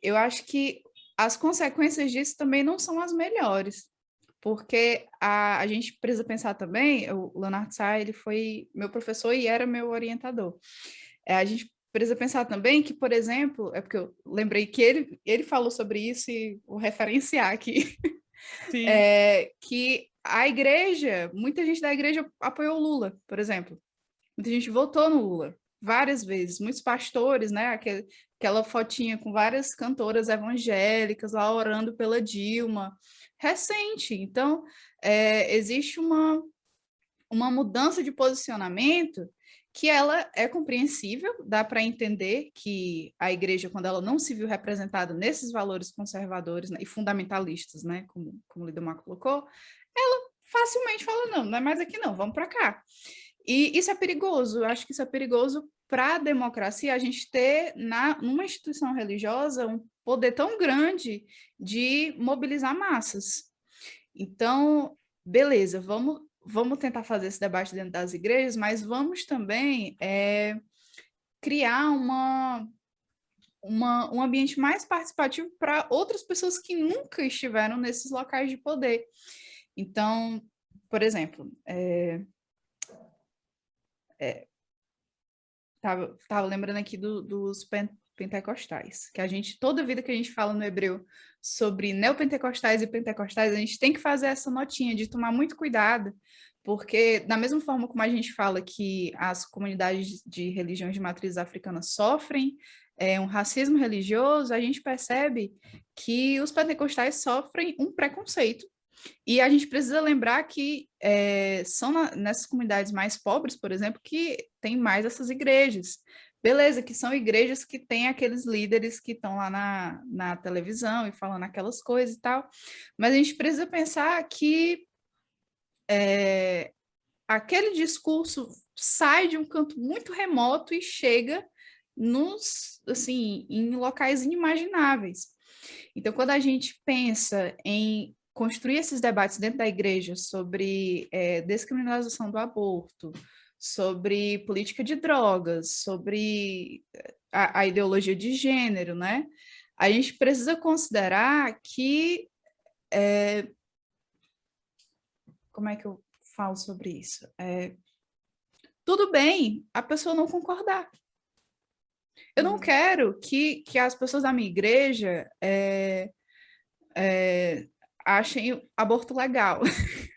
eu acho que as consequências disso também não são as melhores, porque a gente precisa pensar também, o Leonardo Sá, ele foi meu professor e era meu orientador. A gente precisa pensar também que, por exemplo, é porque eu lembrei que ele falou sobre isso e vou referenciar aqui, Sim. que a igreja, muita gente da igreja apoiou o Lula, por exemplo. Muita gente votou no Lula várias vezes, muitos pastores, né? Aquela fotinha com várias cantoras evangélicas lá orando pela Dilma, recente. Então, existe uma mudança de posicionamento que ela é compreensível, dá para entender que a igreja, quando ela não se viu representada nesses valores conservadores, né, e fundamentalistas, né, como o Lidomar colocou, ela facilmente fala, não é mais aqui não, vamos para cá. E isso é perigoso, eu acho que isso é perigoso para a democracia, a gente ter numa instituição religiosa um poder tão grande de mobilizar massas. Então, beleza, vamos tentar fazer esse debate dentro das igrejas, mas vamos também criar um ambiente mais participativo para outras pessoas que nunca estiveram nesses locais de poder. Então, por exemplo, Tava lembrando aqui dos pentecostais, que a gente, toda vida que a gente fala no hebreu sobre neopentecostais e pentecostais, a gente tem que fazer essa notinha de tomar muito cuidado, porque da mesma forma como a gente fala que as comunidades de religiões de matriz africana sofrem um racismo religioso, a gente percebe que os pentecostais sofrem um preconceito. E a gente precisa lembrar que são nessas comunidades mais pobres, por exemplo, que tem mais essas igrejas. Beleza, que são igrejas que têm aqueles líderes que estão lá na televisão e falando aquelas coisas e tal, mas a gente precisa pensar que aquele discurso sai de um canto muito remoto e chega em locais inimagináveis. Então, quando a gente pensa em construir esses debates dentro da igreja sobre descriminalização do aborto, sobre política de drogas, sobre a ideologia de gênero, né? A gente precisa considerar que... como é que eu falo sobre isso? Tudo bem a pessoa não concordar. Eu não quero que as pessoas da minha igreja achem aborto legal.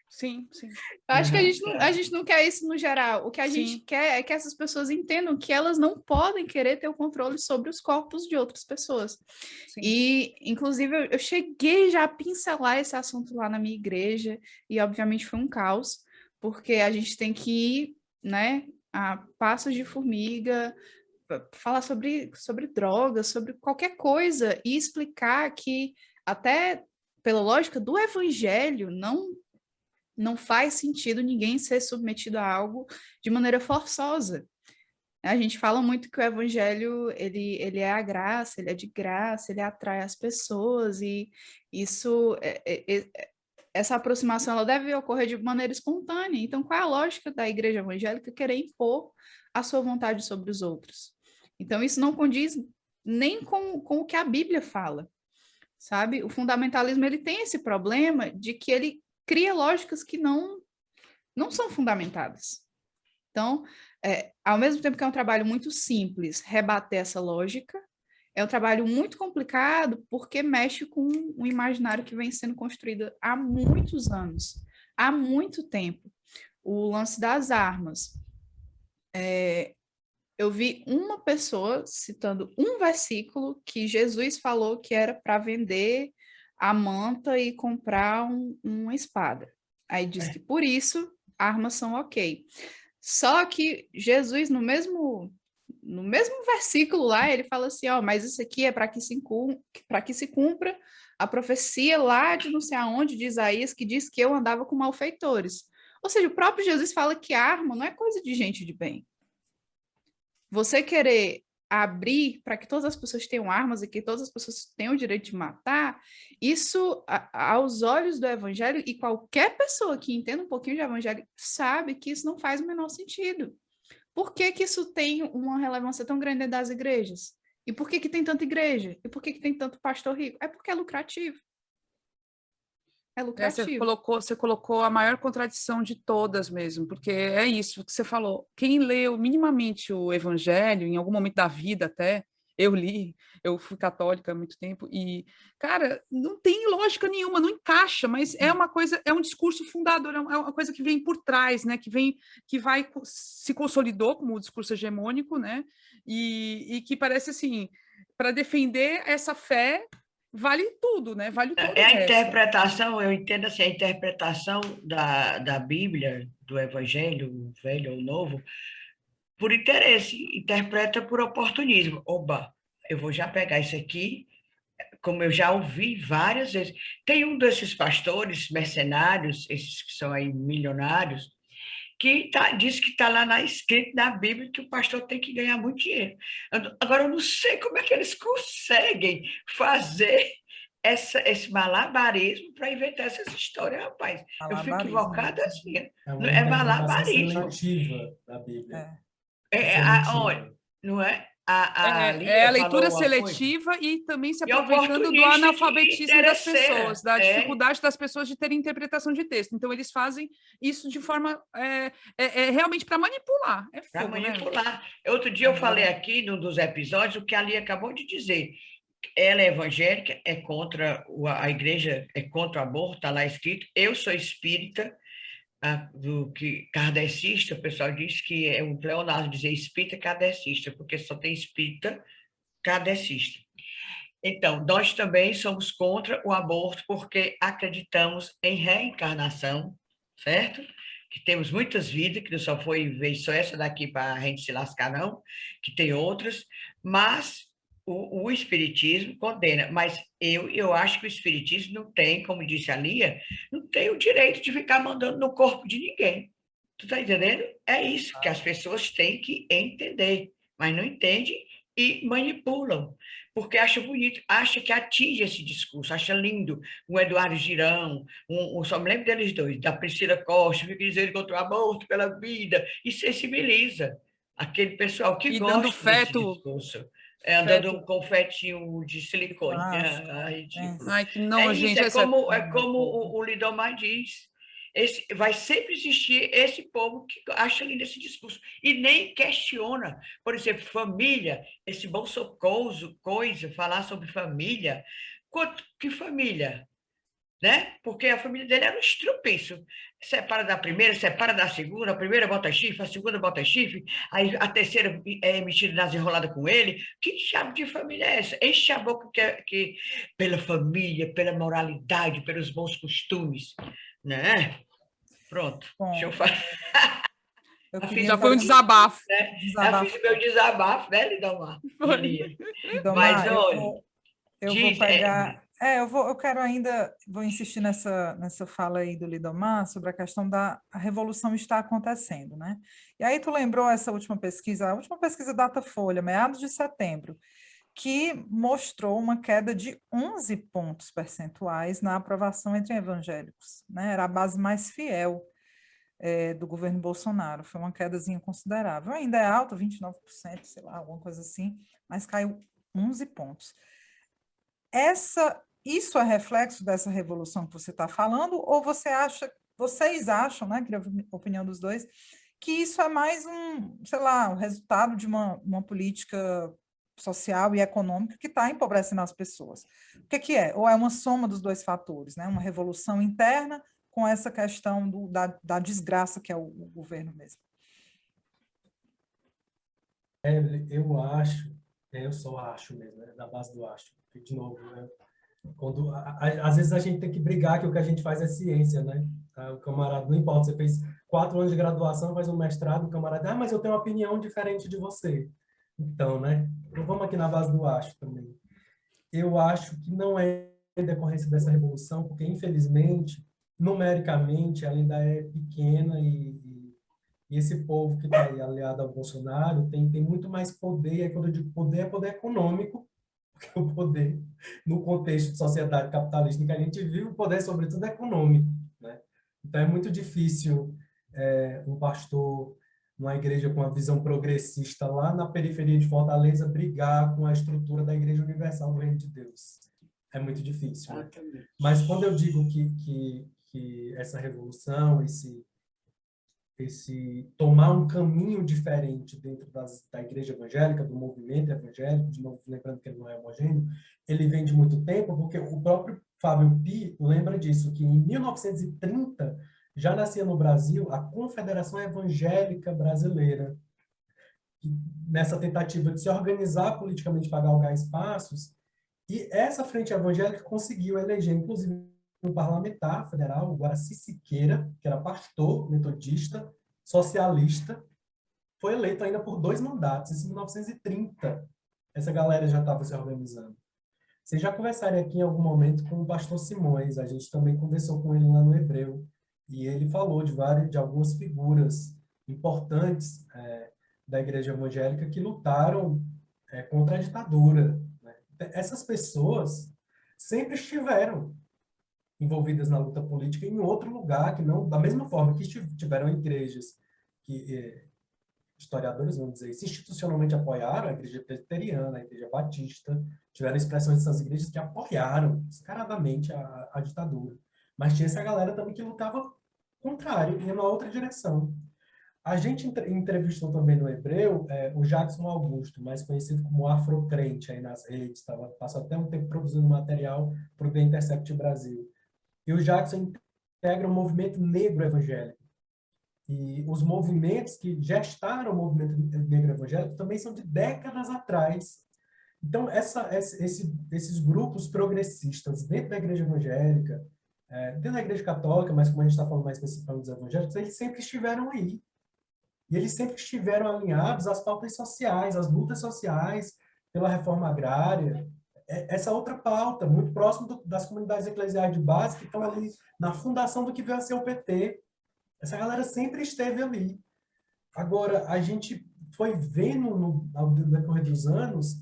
Sim, sim. Eu acho que a gente não quer isso no geral. O que a Sim. gente quer é que essas pessoas entendam que elas não podem querer ter o controle sobre os corpos de outras pessoas. Sim. E, inclusive, eu cheguei já a pincelar esse assunto lá na minha igreja e, obviamente, foi um caos, porque a gente tem que ir, né, a passos de formiga, falar sobre drogas, sobre qualquer coisa e explicar que até pela lógica do evangelho não faz sentido ninguém ser submetido a algo de maneira forçosa. A gente fala muito que o evangelho ele é a graça, ele é de graça, ele atrai as pessoas e isso essa aproximação ela deve ocorrer de maneira espontânea. Então, qual é a lógica da igreja evangélica querer impor a sua vontade sobre os outros? Então, isso não condiz nem com o que a Bíblia fala, sabe? O fundamentalismo, ele tem esse problema de que ele cria lógicas que não são fundamentadas. Então, ao mesmo tempo que é um trabalho muito simples rebater essa lógica, é um trabalho muito complicado porque mexe com um imaginário que vem sendo construído há muitos anos, há muito tempo. O lance das armas. Eu vi uma pessoa citando um versículo que Jesus falou que era para vender a manta e comprar uma espada. Aí diz que por isso armas são ok. Só que Jesus, no mesmo versículo lá, ele fala assim, ó, mas isso aqui é para que se cumpra a profecia lá de não sei aonde, de Isaías, que diz que eu andava com malfeitores. Ou seja, o próprio Jesus fala que arma não é coisa de gente de bem. Você querer abrir para que todas as pessoas tenham armas e que todas as pessoas tenham o direito de matar, isso, aos olhos do evangelho, e qualquer pessoa que entenda um pouquinho de evangelho sabe que isso não faz o menor sentido. Por que que isso tem uma relevância tão grande das igrejas? E por que que tem tanta igreja? E por que que tem tanto pastor rico? É porque é lucrativo. É lucrativo. Você colocou a maior contradição de todas mesmo, porque é isso que você falou. Quem leu minimamente o Evangelho, em algum momento da vida até, eu li, eu fui católica há muito tempo, e, cara, não tem lógica nenhuma, não encaixa, mas é uma coisa, é um discurso fundador, é uma coisa que vem por trás, né? Se consolidou como um discurso hegemônico, né? E que parece assim, para defender essa fé vale tudo, né? Vale todo o É a resto. interpretação, eu entendo assim, a interpretação da Bíblia, do Evangelho, velho ou novo, por interesse, interpreta por oportunismo. Oba, eu vou já pegar isso aqui, como eu já ouvi várias vezes. Tem um desses pastores mercenários, esses que são aí milionários, que diz que está lá escrito na Bíblia que o pastor tem que ganhar muito dinheiro. Agora, eu não sei como é que eles conseguem fazer esse malabarismo para inventar essas histórias, rapaz. Eu fico equivocada assim. É malabarismo. Seletiva da Bíblia. Olha, não é? A leitura seletiva e também se aproveitando do analfabetismo das pessoas, da dificuldade das pessoas de terem interpretação de texto. Então, eles fazem isso de forma realmente para manipular. Para manipular. Né? Outro dia eu falei aqui, num dos episódios, o que a Lia acabou de dizer. Ela é evangélica, é contra a igreja, é contra o aborto, está lá escrito. Eu sou espírita, do que kardecista, o pessoal diz que é um pleonasmo dizer espírita kardecista, porque só tem espírita kardecista. Então, nós também somos contra o aborto porque acreditamos em reencarnação, certo? Que temos muitas vidas, que não só foi vez só essa daqui para a gente se lascar, não, que tem outras, mas o Espiritismo condena. Mas eu acho que o Espiritismo não tem, como disse a Lia, não tem o direito de ficar mandando no corpo de ninguém. Tu está entendendo? É isso que as pessoas têm que entender, mas não entendem e manipulam, porque acha bonito, acha que atinge esse discurso, acha lindo. O Eduardo Girão, só me lembro deles dois, da Priscila Costa, fica dizendo contra o aborto pela vida, e sensibiliza aquele pessoal que gosta dando feto, desse discurso. Andando um confetinho de silicone. Ai, que não, gente. É como o Lidomar diz. Vai sempre existir esse povo que acha lindo esse discurso e nem questiona. Por exemplo, família, esse bolsocoso, falar sobre família. Que família? Né? Porque a família dele era um estrupício. Separa da primeira, separa da segunda, a primeira bota chifre, a segunda bota chifre, aí a terceira é metida nas enroladas com ele. Que diabo de família é essa? Enche a boca que pela família, pela moralidade, pelos bons costumes, né? Pronto, Bom, deixa eu falar. Já foi um desabafo. Né? Eu fiz meu desabafo, né, Lidomar? Mas, olha, eu vou pegar... eu quero ainda, vou insistir nessa fala aí do Lidomar sobre a questão da revolução está acontecendo, né? E aí tu lembrou essa última pesquisa, a última pesquisa Datafolha, meados de setembro, que mostrou uma queda de 11 pontos percentuais na aprovação entre evangélicos, né? Era a base mais fiel do governo Bolsonaro, foi uma quedazinha considerável. Ainda é alta, 29%, sei lá, alguma coisa assim, mas caiu 11 pontos. Isso é reflexo dessa revolução que você está falando, ou vocês acham, né, queria ouvir a opinião dos dois, que isso é mais sei lá, o resultado de uma política social e econômica que está empobrecendo as pessoas? O que é? Ou é uma soma dos dois fatores, né? Uma revolução interna com essa questão da desgraça que é o governo mesmo? Eu acho, eu só acho mesmo, né, na base do acho. De novo, né? Às vezes a gente tem que brigar que o que a gente faz é ciência, né? O camarada, não importa, você fez 4 anos de graduação, faz um mestrado, o camarada, mas eu tenho uma opinião diferente de você. Então, né? Então, vamos aqui na base do acho também. Eu acho que não é em decorrência dessa revolução, porque, infelizmente, numericamente, ela ainda é pequena e esse povo que está aí aliado ao Bolsonaro tem muito mais poder, e quando eu digo poder, é poder econômico, porque o poder, no contexto de sociedade capitalista que a gente vive, o poder, sobretudo, é econômico, né? Então, é muito difícil um pastor, uma igreja com uma visão progressista lá na periferia de Fortaleza, brigar com a estrutura da Igreja Universal do Reino de Deus. É muito difícil, né? Mas quando eu digo que essa revolução, esse tomar um caminho diferente dentro da igreja evangélica, do movimento evangélico, de novo, lembrando que ele não é homogêneo, ele vem de muito tempo, porque o próprio Fábio Pi lembra disso, que em 1930 já nascia no Brasil a Confederação Evangélica Brasileira, nessa tentativa de se organizar politicamente para galgar espaços, e essa frente evangélica conseguiu eleger, inclusive, um parlamentar federal, o Guaraci Siqueira, que era pastor metodista, socialista, foi eleito ainda por 2 mandatos, isso em 1930. Essa galera já estava se organizando. Vocês já conversaram aqui em algum momento com o pastor Simões, a gente também conversou com ele lá no Hebreu, e ele falou de algumas figuras importantes da igreja evangélica que lutaram contra a ditadura, né? Essas pessoas sempre estiveram envolvidas na luta política em outro lugar, que não, da mesma forma que tiveram igrejas que historiadores vão dizer isso, institucionalmente apoiaram a igreja presbiteriana, a igreja batista, tiveram expressões dessas igrejas que apoiaram descaradamente a ditadura. Mas tinha essa galera também que lutava contrário, ia na outra direção. A gente entrevistou também no Hebreu o Jackson Augusto, mais conhecido como Afrocrente aí nas redes, passou até um tempo produzindo material para o The Intercept Brasil. E o Jackson integra o movimento negro evangélico. E os movimentos que gestaram o movimento negro evangélico também são de décadas atrás. Então, esses grupos progressistas dentro da igreja evangélica, dentro da igreja católica, mas como a gente está falando mais especificamente dos evangélicos, eles sempre estiveram aí. E eles sempre estiveram alinhados às pautas sociais, às lutas sociais, pela reforma agrária. Essa outra pauta, muito próximo das comunidades eclesiais de base, que estão ali na fundação do que veio a ser o PT. Essa galera sempre esteve ali. Agora, a gente foi vendo ao decorrer dos anos,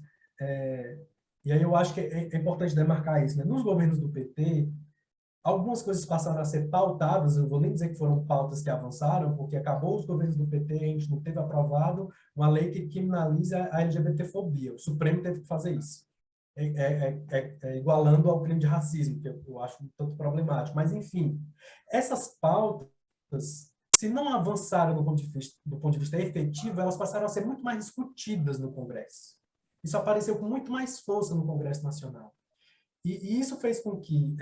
e aí eu acho que é importante demarcar isso, né? Nos governos do PT, algumas coisas passaram a ser pautadas, eu vou nem dizer que foram pautas que avançaram, porque acabou os governos do PT, a gente não teve aprovado uma lei que criminaliza a LGBTfobia. O Supremo teve que fazer isso. Igualando ao crime de racismo, que eu acho um tanto problemático. Mas, enfim, essas pautas, se não avançaram do ponto de vista efetivo, elas passaram a ser muito mais discutidas no Congresso. Isso apareceu com muito mais força no Congresso Nacional. E isso fez com que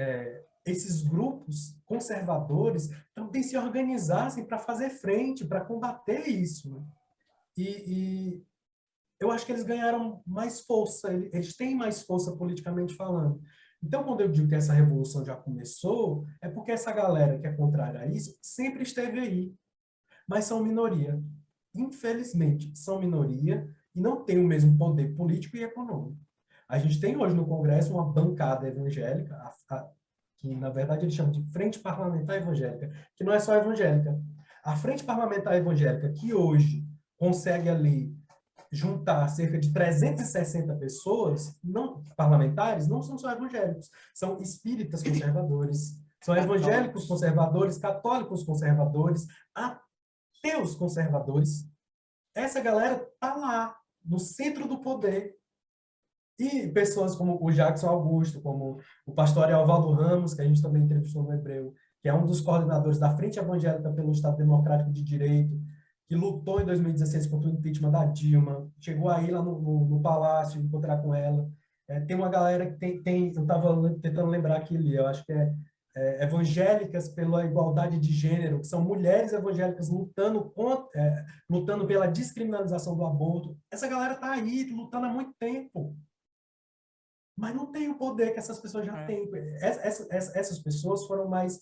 esses grupos conservadores também se organizassem para fazer frente, para combater isso, né? E eu acho que eles ganharam mais força, eles têm mais força politicamente falando. Então, quando eu digo que essa revolução já começou, é porque essa galera que é contrária a isso sempre esteve aí, mas são minoria. Infelizmente, são minoria e não têm o mesmo poder político e econômico. A gente tem hoje no Congresso uma bancada evangélica, que na verdade eles chamam de Frente Parlamentar Evangélica, que não é só evangélica. A Frente Parlamentar Evangélica, que hoje consegue ali juntar cerca de 360 pessoas, parlamentares, não são só evangélicos, são espíritas conservadores, são evangélicos conservadores, católicos conservadores, ateus conservadores. Essa galera está lá, no centro do poder. E pessoas como o Jackson Augusto, como o pastor Evaldo Ramos, que a gente também entrevistou no Hebreu, que é um dos coordenadores da Frente Evangélica pelo Estado Democrático de Direito, que lutou em 2016 contra o impeachment da Dilma, chegou aí lá no Palácio, encontrar com ela. Tem uma galera que eu estava tentando lembrar aqui ali, eu acho que evangélicas pela igualdade de gênero, que são mulheres evangélicas lutando pela descriminalização do aborto. Essa galera está aí, lutando há muito tempo. Mas não tem o poder que essas pessoas já têm. Essas pessoas foram mais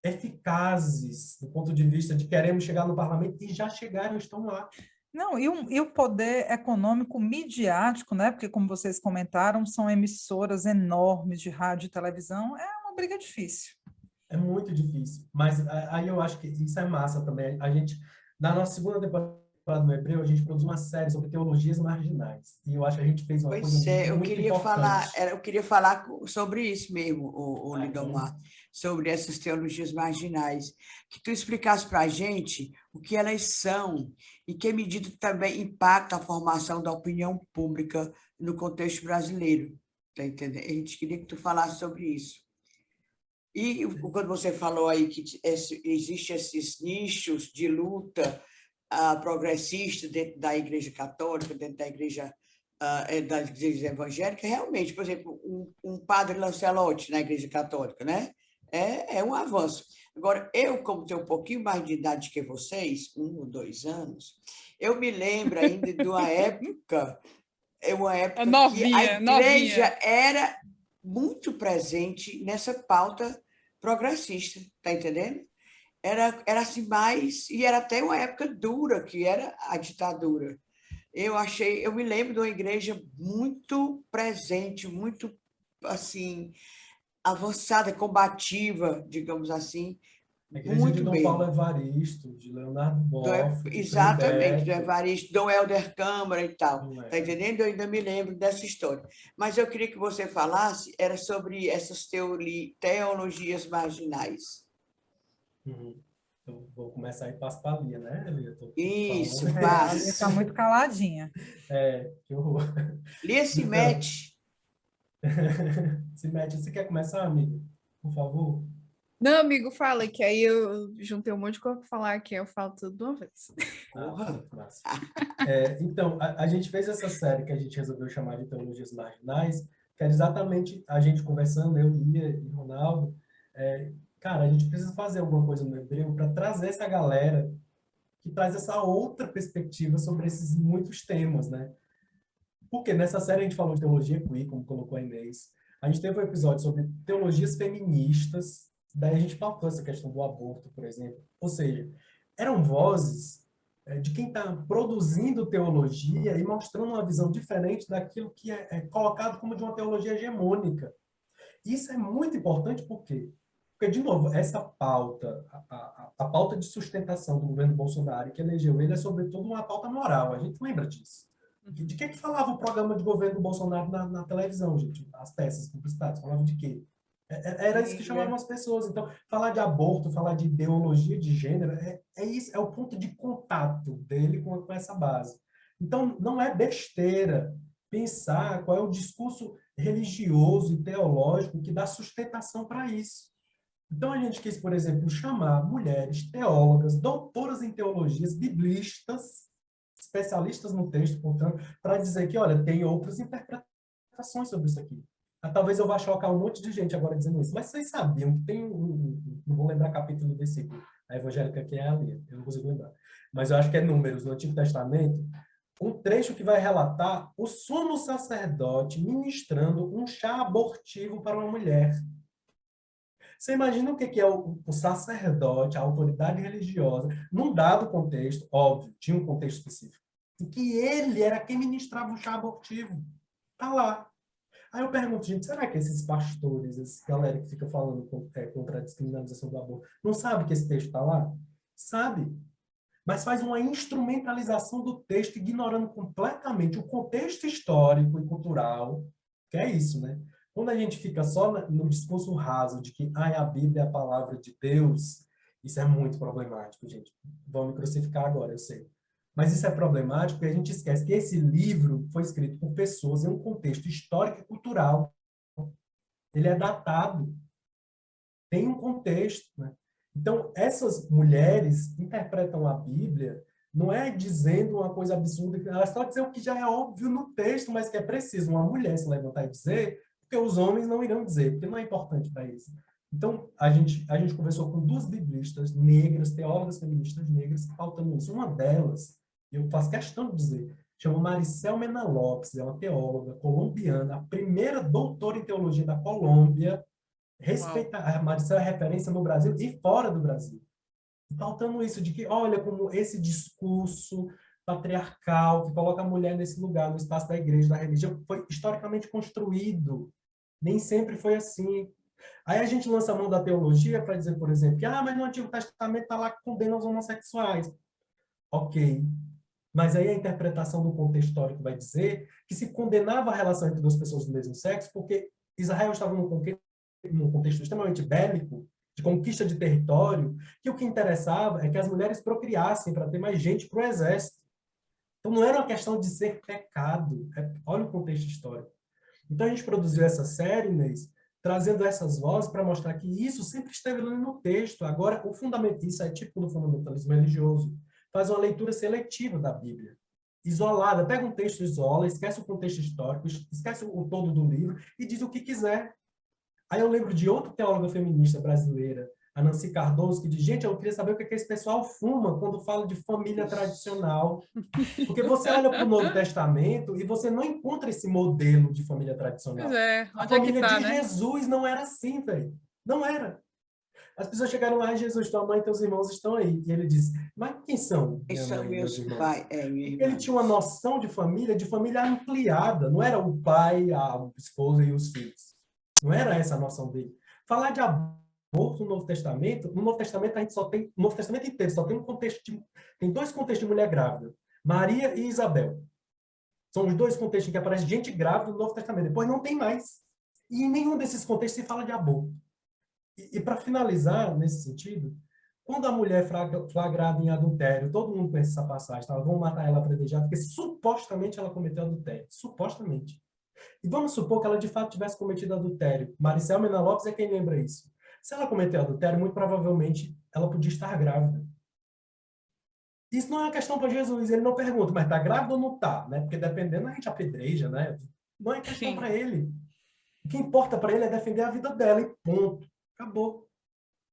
eficazes do ponto de vista de queremos chegar no parlamento e já chegaram, estão lá. Não, e o poder econômico midiático, né? Porque, como vocês comentaram, são emissoras enormes de rádio e televisão, é uma briga difícil. É muito difícil. Mas aí eu acho que isso é massa também. A gente, na nossa segunda temporada do Hebreu, a gente produziu uma série sobre teologias marginais. E eu acho que a gente fez uma coisa muito importante. Eu queria falar sobre isso mesmo, o Lindomar, sobre essas teologias marginais. Que tu explicasse para a gente o que elas são e que medida também impacta a formação da opinião pública no contexto brasileiro. Tá entendendo? A gente queria que tu falasse sobre isso. E quando você falou aí que existem esses nichos de luta progressista dentro da Igreja Católica, dentro da Igreja evangélica, realmente, por exemplo, um padre Lancelotti na Igreja Católica, né? É um avanço. Agora, eu, como tenho um pouquinho mais de idade que vocês, 1 ou 2 anos, eu me lembro ainda de uma época novinha, que a Igreja era muito presente nessa pauta progressista, tá entendendo? Era assim mais, e era até uma época dura, que era a ditadura. Eu me lembro de uma igreja muito presente, muito assim avançada, combativa, digamos assim. A igreja de Dom Paulo Evaristo, de Leonardo Boff, exatamente, do Evaristo, Dom Helder Câmara e tal. Tá entendendo? Eu ainda me lembro dessa história. Mas eu queria que você falasse era sobre essas teologias marginais. Eu vou começar aí passo para a Lia, né, Lia? Isso, a Lia está muito caladinha. Que horror. Lia se mete. Se mete. Você quer começar, amiga? Por favor. Não, amigo, fala, que aí eu juntei um monte de coisa para falar aqui, eu falo tudo de uma vez. Massa. Então, a gente fez essa série que a gente resolveu chamar de Teologias Marginais, que era exatamente a gente conversando, eu, Lia e Ronaldo, cara, a gente precisa fazer alguma coisa no Hebreu para trazer essa galera que traz essa outra perspectiva sobre esses muitos temas, né? Porque nessa série a gente falou de teologia queer, como colocou a Inês. A gente teve um episódio sobre teologias feministas, daí a gente pautou essa questão do aborto, por exemplo. Ou seja, eram vozes de quem está produzindo teologia e mostrando uma visão diferente daquilo que é colocado como de uma teologia hegemônica. Isso é muito importante, por quê? Porque, de novo, essa pauta, a pauta de sustentação do governo Bolsonaro, que elegeu ele, é sobretudo uma pauta moral. A gente lembra disso. De que falava o programa de governo do Bolsonaro na televisão, gente? As peças publicitárias, falavam de quê? Era isso que chamavam as pessoas. Então, falar de aborto, falar de ideologia de gênero, isso, é o ponto de contato dele com essa base. Então, não é besteira pensar qual é o discurso religioso e teológico que dá sustentação para isso. Então, a gente quis, por exemplo, chamar mulheres teólogas, doutoras em teologias, biblistas, especialistas no texto, portanto, para dizer que, olha, tem outras interpretações sobre isso aqui. Talvez eu vá chocar um monte de gente agora dizendo isso, mas vocês sabiam que tem não vou lembrar capítulo do versículo, a evangélica que é a Lia, eu não consigo lembrar, mas eu acho que é Números, no Antigo Testamento, um trecho que vai relatar o sumo sacerdote ministrando um chá abortivo para uma mulher. Você imagina o que é o sacerdote, a autoridade religiosa, num dado contexto, óbvio, tinha um contexto específico, em que ele era quem ministrava o chá abortivo. Está lá. Aí eu pergunto, gente, será que esses pastores, essa galera que fica falando contra a descriminalização do aborto, não sabe que esse texto está lá? Sabe. Mas faz uma instrumentalização do texto, ignorando completamente o contexto histórico e cultural, que é isso, né? Quando a gente fica só no discurso raso de que a Bíblia é a palavra de Deus, isso é muito problemático, gente. Vão me crucificar agora, eu sei. Mas isso é problemático porque a gente esquece que esse livro foi escrito por pessoas em um contexto histórico e cultural. Ele é datado, tem um contexto, né? Então, essas mulheres interpretam a Bíblia não é dizendo uma coisa absurda, elas estão dizendo o que já é óbvio no texto, mas que é preciso uma mulher se levantar e dizer, porque os homens não irão dizer, porque não é importante para eles. Então, a gente conversou com 2 biblistas negras, teólogas feministas negras, faltando isso. Uma delas, eu faço questão de dizer, chama Maricel Mena Lopes, é uma teóloga colombiana, a primeira doutora em teologia da Colômbia. A Maricel é referência no Brasil e fora do Brasil. Faltando isso de que, olha, como esse discurso patriarcal que coloca a mulher nesse lugar, no espaço da igreja, da religião, foi historicamente construído. Nem sempre foi assim. Aí a gente lança a mão da teologia para dizer, por exemplo, que mas no Antigo Testamento está lá que condena os homossexuais. Ok. Mas aí a interpretação do contexto histórico vai dizer que se condenava a relação entre 2 pessoas do mesmo sexo porque Israel estava num contexto extremamente bélico, de conquista de território, que o que interessava é que as mulheres procriassem para ter mais gente para o exército. Então não era uma questão de ser pecado. Olha o contexto histórico. Então a gente produziu essa série, Inês, trazendo essas vozes para mostrar que isso sempre esteve ali no texto. Agora, o fundamento, isso é tipo do fundamentalismo religioso, faz uma leitura seletiva da Bíblia, isolada. Pega um texto, isola, esquece o contexto histórico, esquece o todo do livro e diz o que quiser. Aí eu lembro de outra teóloga feminista brasileira, a Nancy Cardoso, que diz, gente, eu queria saber o que esse pessoal fuma quando fala de família tradicional. Porque você olha para o Novo Testamento e você não encontra esse modelo de família tradicional. Pois é, A onde é que família tá, de né? Jesus não era assim, velho. Não era. As pessoas chegaram lá, Jesus, tua mãe e teus irmãos estão aí. E ele diz, mas quem são minha São mãe e meus meus irmãos? pais, minha Porque ele irmã. tinha uma noção de família ampliada. Não era o pai, a esposa e os filhos. Não era essa a noção dele. Falar de aborto no Novo Testamento a gente só tem, no Novo Testamento inteiro, só tem tem 2 contextos de mulher grávida, Maria e Isabel. São os 2 contextos em que aparece gente grávida no Novo Testamento. Depois não tem mais. E em nenhum desses contextos se fala de aborto. E para finalizar, nesse sentido, quando a mulher é flagrada em adultério, todo mundo conhece essa passagem, tá? Vão matar ela apedrejada, porque supostamente ela cometeu adultério. Supostamente. E vamos supor que ela de fato tivesse cometido adultério. Maricel Mena Lopes é quem lembra isso. Se ela cometeu adultério, muito provavelmente ela podia estar grávida. Isso não é uma questão para Jesus, ele não pergunta, mas está grávida ou não está? Né? Porque dependendo, a gente apedreja, né? Não é questão para ele. O que importa para ele é defender a vida dela e ponto. Acabou.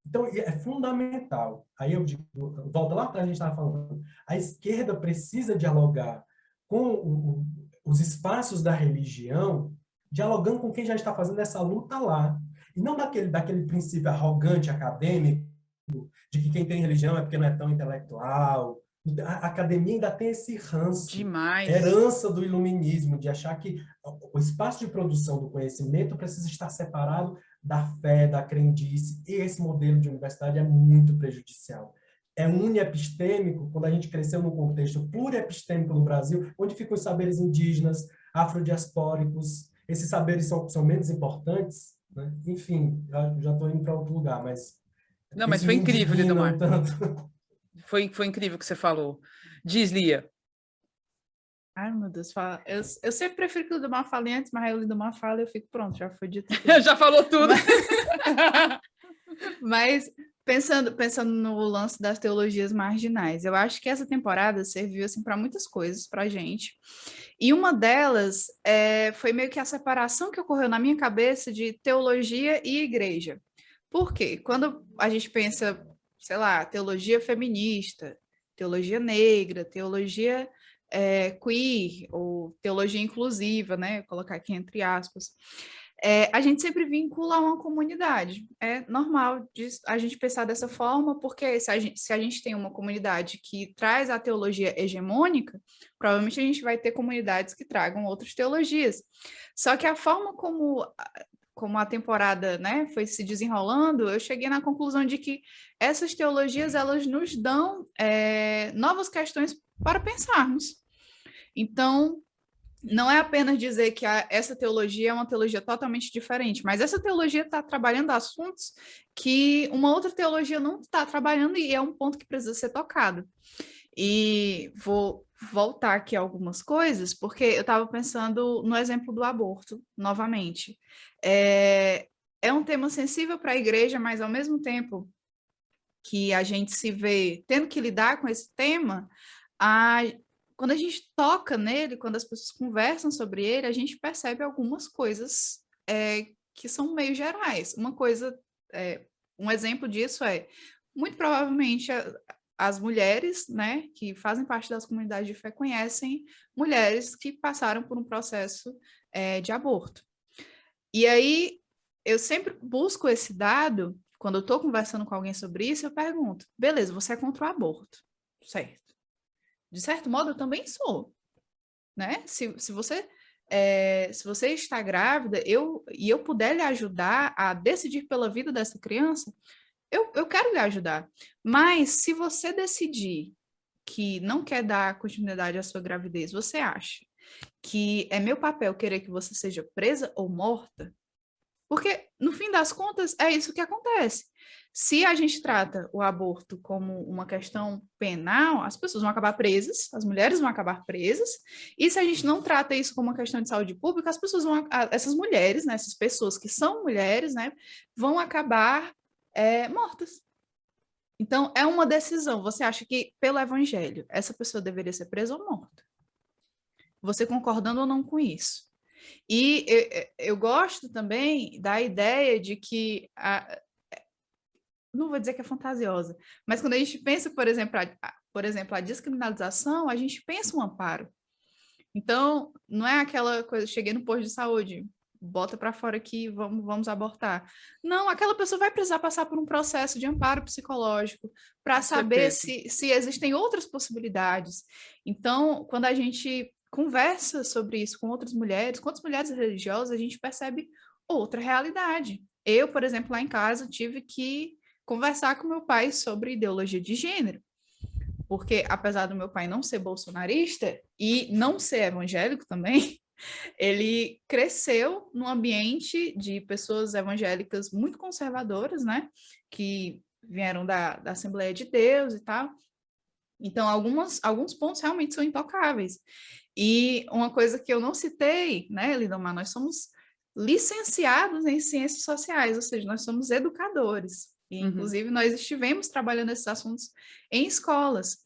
Então, é fundamental. Aí eu digo, volta lá atrás, a gente estava falando, a esquerda precisa dialogar com os espaços da religião, dialogando com quem já está fazendo essa luta lá. E não daquele princípio arrogante, acadêmico, de que quem tem religião é porque não é tão intelectual. A academia ainda tem esse ranço, Demais. herança do iluminismo, de achar que o espaço de produção do conhecimento precisa estar separado da fé, da crendice, e esse modelo de universidade é muito prejudicial. É uniepistêmico quando a gente cresceu num contexto pluriepistêmico no Brasil, onde ficam os saberes indígenas, afrodiaspóricos, esses saberes são menos importantes, né? Enfim, já estou indo para outro lugar, mas... Não, mas foi incrível, Lidomar. Tanto. Foi incrível o que você falou. Diz, Lia. Ai, meu Deus, fala. Eu sempre prefiro que o Lidomar fale antes, mas aí o Lidomar fala e eu fico pronto, já foi dito tudo. Já falou tudo. Mas pensando no lance das teologias marginais, eu acho que essa temporada serviu assim para muitas coisas para a gente. E uma delas foi meio que a separação que ocorreu na minha cabeça de teologia e igreja. Por quê? Quando a gente pensa, sei lá, teologia feminista, teologia negra, teologia queer, ou teologia inclusiva, né? Vou colocar aqui entre aspas. A gente sempre vincula a uma comunidade. É normal a gente pensar dessa forma, porque se a gente tem uma comunidade que traz a teologia hegemônica, provavelmente a gente vai ter comunidades que tragam outras teologias. Só que a forma como a temporada, né, foi se desenrolando, eu cheguei na conclusão de que essas teologias, elas nos dão novas questões para pensarmos. Então, não é apenas dizer que essa teologia é uma teologia totalmente diferente, mas essa teologia está trabalhando assuntos que uma outra teologia não está trabalhando e é um ponto que precisa ser tocado. E vou voltar aqui a algumas coisas, porque eu estava pensando no exemplo do aborto, novamente. É um tema sensível para a igreja, mas ao mesmo tempo que a gente se vê tendo que lidar com esse tema, quando a gente toca nele, quando as pessoas conversam sobre ele, a gente percebe algumas coisas que são meio gerais. Uma coisa, um exemplo disso muito provavelmente, as mulheres, né, que fazem parte das comunidades de fé conhecem mulheres que passaram por um processo de aborto. E aí, eu sempre busco esse dado, quando eu estou conversando com alguém sobre isso, eu pergunto, beleza, você é contra o aborto, certo? De certo modo, eu também sou, né? Se você está grávida e eu puder lhe ajudar a decidir pela vida dessa criança, eu quero lhe ajudar. Mas se você decidir que não quer dar continuidade à sua gravidez, você acha que é meu papel querer que você seja presa ou morta? Porque, no fim das contas, é isso que acontece. Se a gente trata o aborto como uma questão penal, as pessoas vão acabar presas, as mulheres vão acabar presas, e se a gente não trata isso como uma questão de saúde pública, as pessoas essas mulheres, né, essas pessoas que são mulheres, né, vão acabar mortas. Então, é uma decisão. Você acha que, pelo evangelho, essa pessoa deveria ser presa ou morta? Você concordando ou não com isso? E eu gosto também da ideia de que, não vou dizer que é fantasiosa, mas quando a gente pensa, por exemplo, a descriminalização, a gente pensa um amparo. Então, não é aquela coisa, cheguei no posto de saúde, bota para fora aqui, vamos abortar. Não, aquela pessoa vai precisar passar por um processo de amparo psicológico para saber se existem outras possibilidades. Então, quando a gente conversa sobre isso com outras mulheres religiosas, a gente percebe outra realidade. Eu, por exemplo, lá em casa, tive que conversar com meu pai sobre ideologia de gênero, porque apesar do meu pai não ser bolsonarista e não ser evangélico também, ele cresceu num ambiente de pessoas evangélicas muito conservadoras, né, que vieram da Assembleia de Deus e tal. Então, alguns pontos realmente são intocáveis. E uma coisa que eu não citei, né, Lindomar, nós somos licenciados em ciências sociais, ou seja, nós somos educadores. E, inclusive, nós estivemos trabalhando esses assuntos em escolas.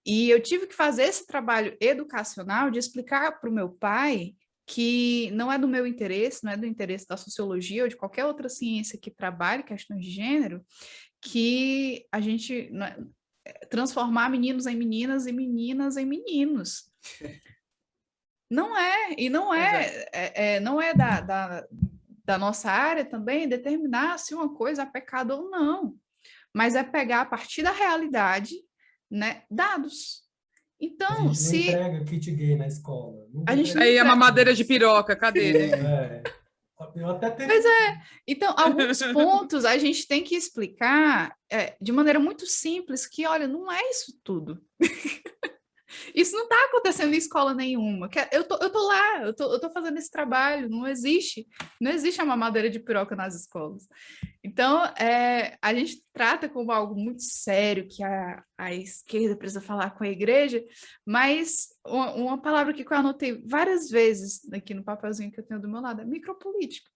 E eu tive que fazer esse trabalho educacional de explicar para o meu pai que não é do meu interesse, não é do interesse da sociologia ou de qualquer outra ciência que trabalhe questões de gênero, que a gente transformar meninos em meninas e meninas em meninos. Não é, e não não é da nossa área também determinar se uma coisa é pecado ou não, mas é pegar a partir da realidade, né, dados. Então, a gente não entrega kit gay na escola. Aí a mamadeira de piroca, cadê? Eu até tenho... Pois é. Então, alguns pontos a gente tem que explicar de maneira muito simples que, olha, não é isso tudo. Isso não está acontecendo em escola nenhuma. Eu tô lá, eu tô fazendo esse trabalho, não existe a mamadeira de piroca nas escolas. Então, a gente trata como algo muito sério, que a esquerda precisa falar com a igreja, mas uma palavra que eu anotei várias vezes aqui no papelzinho que eu tenho do meu lado é micropolítica.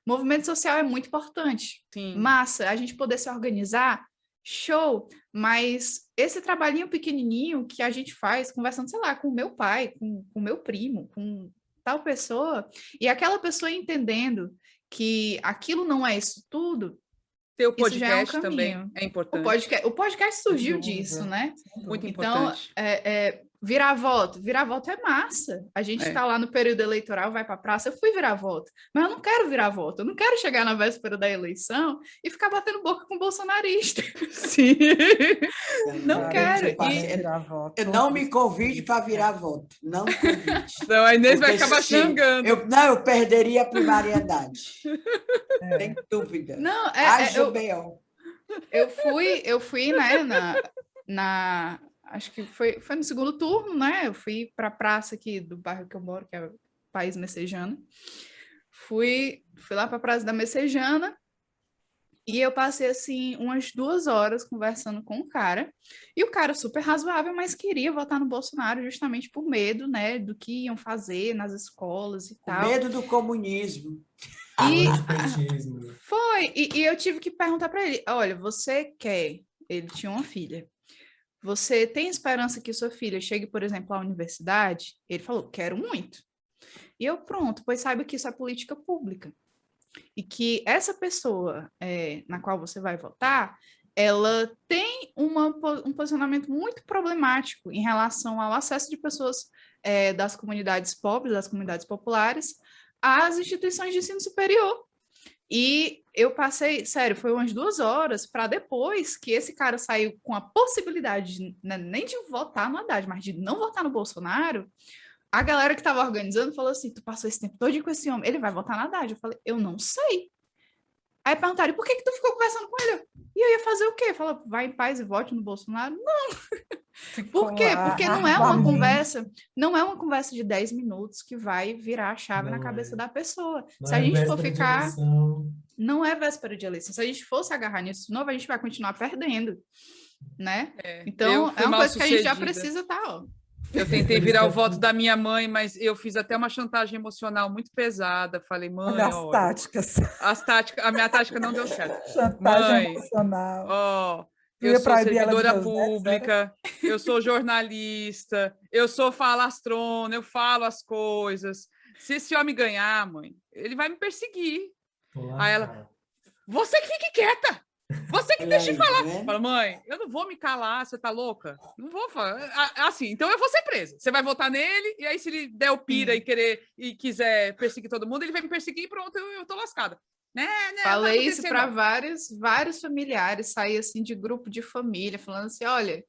O movimento social é muito importante. Sim. Massa, a gente poder se organizar, show, mas esse trabalhinho pequenininho que a gente faz, conversando, sei lá, com o meu pai, com o meu primo, com tal pessoa, e aquela pessoa entendendo que aquilo não é isso tudo, ter o podcast isso já é um também é importante. O podcast surgiu disso, né? Muito então, importante. Virar voto é massa. A gente está lá no período eleitoral, vai para a praça, eu fui virar voto, mas eu não quero virar voto, eu não quero chegar na véspera da eleição e ficar batendo boca com bolsonarista. Sim. Não quero. Eu não me convide para virar voto. Não me convide. Não, a Inês vai acabar xingando. Eu perderia a primariedade. Sem dúvida. Não, eu fui, né, acho que foi no segundo turno, né? Eu fui para a praça aqui do bairro que eu moro, que é o País Messejana. Fui lá para a Praça da Messejana E eu passei, assim, umas 2 horas conversando com o cara. E o cara super razoável, mas queria votar no Bolsonaro justamente por medo, né, do que iam fazer nas escolas e Com tal. medo do comunismo. E Antipetismo. foi. E eu tive que perguntar para ele: olha, você quer? Ele tinha uma filha. Você tem esperança que sua filha chegue, por exemplo, à universidade? Ele falou: quero muito. E eu, pronto, pois saiba que isso é política pública. E que essa pessoa na qual você vai votar, ela tem um posicionamento muito problemático em relação ao acesso de pessoas das comunidades pobres, das comunidades populares, às instituições de ensino superior. E eu passei, sério, foi umas 2 horas para depois que esse cara saiu com a possibilidade de, nem de votar no Haddad, mas de não votar no Bolsonaro. A galera que estava organizando falou assim: tu passou esse tempo todo com esse homem, ele vai votar na Haddad. Eu falei: eu não sei. Aí perguntaram: por que tu ficou conversando com ele? E eu ia fazer o quê? Falou: vai em paz e vote no Bolsonaro? Não. Por quê? Porque não é uma conversa, não é uma conversa de 10 minutos que vai virar a chave na cabeça da pessoa. Se a gente for ficar... Não é véspera de eleição. Se a gente fosse agarrar nisso de novo, a gente vai continuar perdendo, né? Então, é uma coisa que a gente já precisa estar, ó. Eu tentei virar o voto da minha mãe, mas eu fiz até uma chantagem emocional muito pesada. Falei: mãe, olha as táticas. A minha tática não deu certo. Chantagem emocional. Ó, eu sou servidora pública, eu sou jornalista, eu sou falastrona, eu falo as coisas. Se esse homem ganhar, mãe, ele vai me perseguir. Aí ela: você que fique quieta! Você que deixa de falar. Fala: mãe, eu não vou me calar, você tá louca? Não vou falar. Assim, então eu vou ser presa. Você vai votar nele, e aí se ele der o pira e quiser perseguir todo mundo, ele vai me perseguir e pronto, eu tô lascada. Né, falei isso para vários familiares, saí assim de grupo de família, falando assim: olha,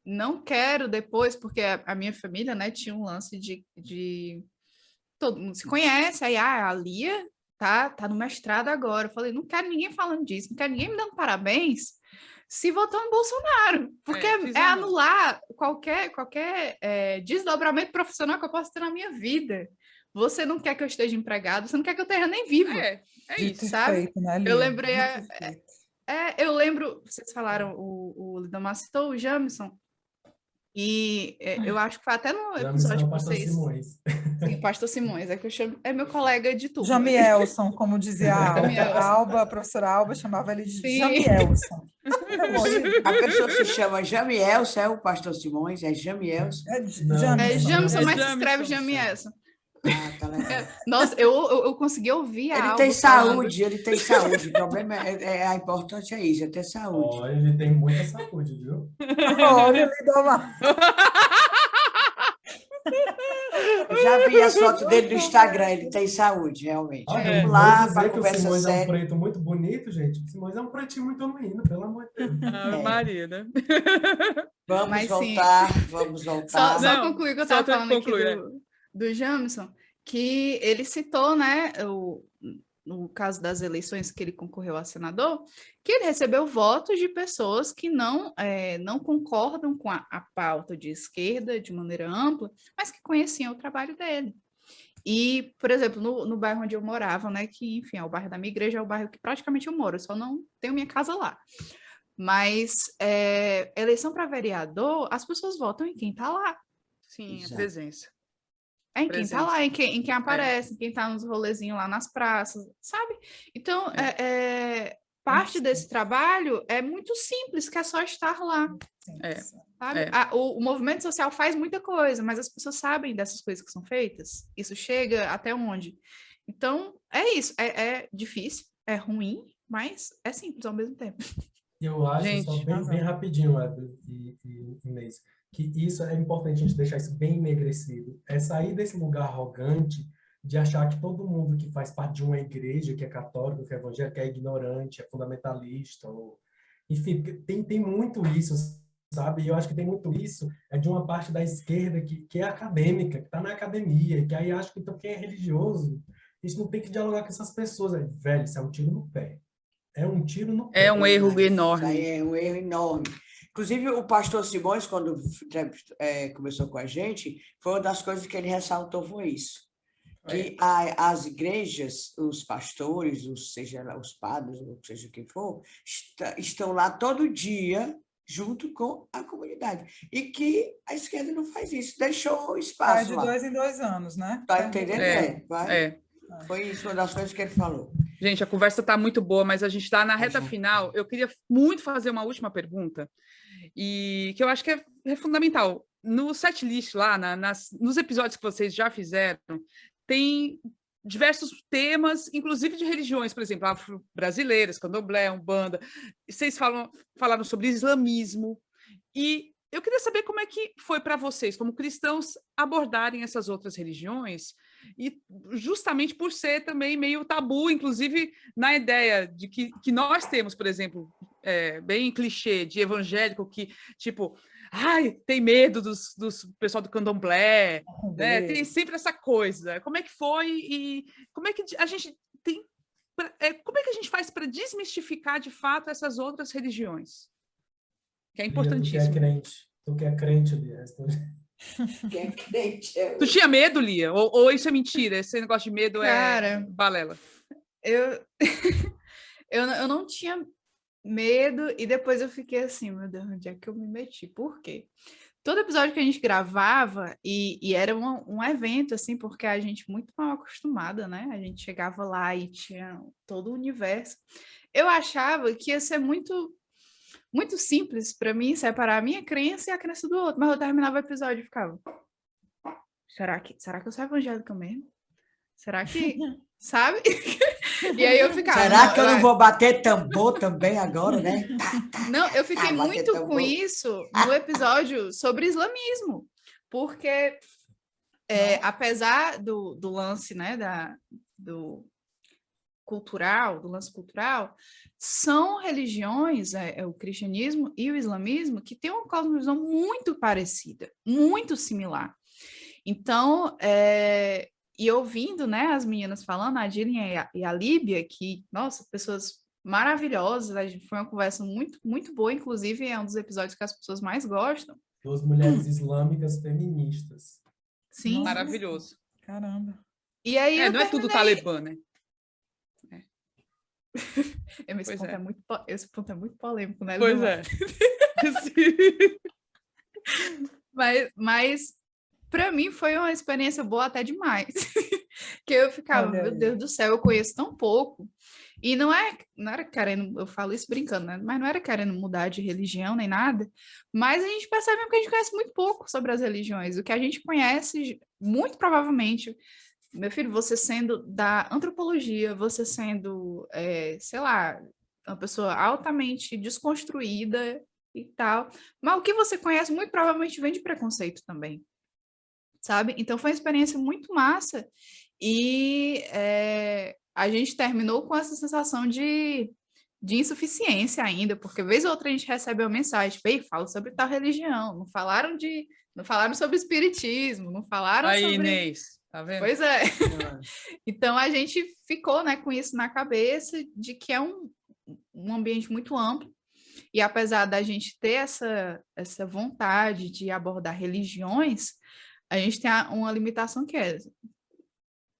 não quero depois, porque a minha família, né, tinha um lance de todo mundo se conhece, aí a Lia tá no mestrado agora. Eu falei: não quero ninguém falando disso, não quero ninguém me dando parabéns se votou no Bolsonaro, porque é anular qualquer desdobramento profissional que eu possa ter na minha vida. Você não quer que eu esteja empregado, você não quer que eu esteja nem viva. É isso, sabe? Feito, né, eu lembrei... eu lembro, vocês falaram, o Lidomar citou o Jamison, e eu acho que foi até no episódio que vocês... Sim, Pastor Simões, é que eu chamo... É meu colega de turma. Jamielson, como dizia a professora Alba chamava ele de Jamielson. A pessoa se chama Jamielson, é o Pastor Simões? É Jamielson? Jamison, mas se escreve Jamielson. Tá legal. Nossa, eu consegui ouvir ele tem saúde, ele tem saúde. O problema a importante é isso, é ter saúde. Oh, ele tem muita saúde, viu? Olha, Lidomar. Eu já vi as fotos dele no Instagram, ele tem saúde, realmente. Vamos lá para conversa séria. O Simões é um preto muito bonito, gente. O Simões é um pretinho muito lindo, pelo amor de Deus. Maria, né? Vamos voltar. Só concluir o que eu estava falando aqui do Jamison, que ele citou, né, no caso das eleições que ele concorreu a senador, que ele recebeu votos de pessoas que não concordam com a pauta de esquerda de maneira ampla, mas que conheciam o trabalho dele. E, por exemplo, no bairro onde eu morava, né, que, enfim, é o bairro da minha igreja, é o bairro que praticamente eu moro, eu só não tenho minha casa lá. Mas eleição para vereador, as pessoas votam em quem está lá. Sim, exato. A presença. Em quem está lá, em quem aparece, em quem está nos rolezinhos lá nas praças, sabe? Então, parte desse trabalho é muito simples, que é só estar lá. Sabe? O movimento social faz muita coisa, mas as pessoas sabem dessas coisas que são feitas. Isso chega até onde? Então, é isso. É difícil, é ruim, mas é simples ao mesmo tempo. Eu acho, só bem rapidinho, e Inês, que isso é importante a gente deixar isso bem enegrecido. É sair desse lugar arrogante de achar que todo mundo que faz parte de uma igreja, que é católico, que é evangélico, é ignorante, é fundamentalista. Enfim, tem muito isso, sabe? E eu acho que tem muito isso de uma parte da esquerda que é acadêmica, que está na academia, que aí acha que então, quem é religioso, a gente não tem que dialogar com essas pessoas. Velho, isso é um tiro no pé. É um tiro no pé. É um erro enorme. Isso aí é um erro enorme. Inclusive, o pastor Simões, quando começou com a gente, foi uma das coisas que ele ressaltou foi isso. que as igrejas, os pastores, seja lá os padres, ou seja o que for, estão lá todo dia junto com a comunidade. E que a esquerda não faz isso, deixou Vai espaço de lá. 2 em 2 anos, né? Está entendendo? Vai. É. Foi isso, uma das coisas que ele falou. Gente, a conversa está muito boa, mas a gente está na reta Uhum. final. Eu queria muito fazer uma última pergunta, e que eu acho que é fundamental. No setlist lá, nos episódios que vocês já fizeram, tem diversos temas, inclusive de religiões, por exemplo, afro-brasileiras, candomblé, umbanda. Vocês falaram sobre islamismo, e eu queria saber como é que foi para vocês, como cristãos, abordarem essas outras religiões, e justamente por ser também meio tabu, inclusive na ideia de que nós temos, por exemplo, bem clichê, de evangélico, que, tipo, ai, tem medo dos pessoal do candomblé, né? Tem sempre essa coisa. Como é que foi e como é que a gente tem... como é que a gente faz para desmistificar, de fato, essas outras religiões? Que é importantíssimo. Tu que é crente, Lia. Que é crente. Tu tinha medo, Lia? Ou isso é mentira? Esse negócio de medo é balela? Eu não tinha medo, e depois eu fiquei assim, meu Deus, onde é que eu me meti? Por quê? Todo episódio que a gente gravava, e era um evento, assim, porque a gente muito mal acostumada, né? A gente chegava lá e tinha todo o universo. Eu achava que ia ser muito simples para mim separar a minha crença e a crença do outro, mas eu terminava o episódio e ficava, será que eu sou evangélica mesmo? Será que, sabe? E aí eu ficava... Será que eu não vou bater tambor também agora, né? Não, eu fiquei muito com isso no episódio sobre islamismo, porque apesar do lance, né, do lance cultural, são religiões, o cristianismo e o islamismo, que têm uma cosmovisão muito parecida, muito similar. Então, e ouvindo, né, as meninas falando, a Gillian e a Líbia, que, nossa, pessoas maravilhosas, foi uma conversa muito, muito boa, inclusive é um dos episódios que as pessoas mais gostam. 2 mulheres islâmicas feministas. Sim. Nossa, maravilhoso. Caramba. E aí não é tudo Talibã, né? Esse ponto é muito polêmico, né? Pois é. Mas para mim foi uma experiência boa até demais. Que eu ficava, meu Deus do céu, eu conheço tão pouco. E não era querendo, eu falo isso brincando, né? Mas não era querendo mudar de religião nem nada, mas a gente percebe que a gente conhece muito pouco sobre as religiões. O que a gente conhece, muito provavelmente, meu filho, você sendo da antropologia, você sendo, sei lá, uma pessoa altamente desconstruída e tal, mas o que você conhece muito provavelmente vem de preconceito também, sabe? Então foi uma experiência muito massa e a gente terminou com essa sensação de insuficiência ainda, porque vez ou outra a gente recebe uma mensagem, tipo, fala sobre tal religião, não falaram sobre espiritismo, não falaram sobre... Inês, tá vendo? Pois é. Então a gente ficou, né, com isso na cabeça, de que é um ambiente muito amplo, e apesar da gente ter essa vontade de abordar religiões, a gente tem uma limitação que é: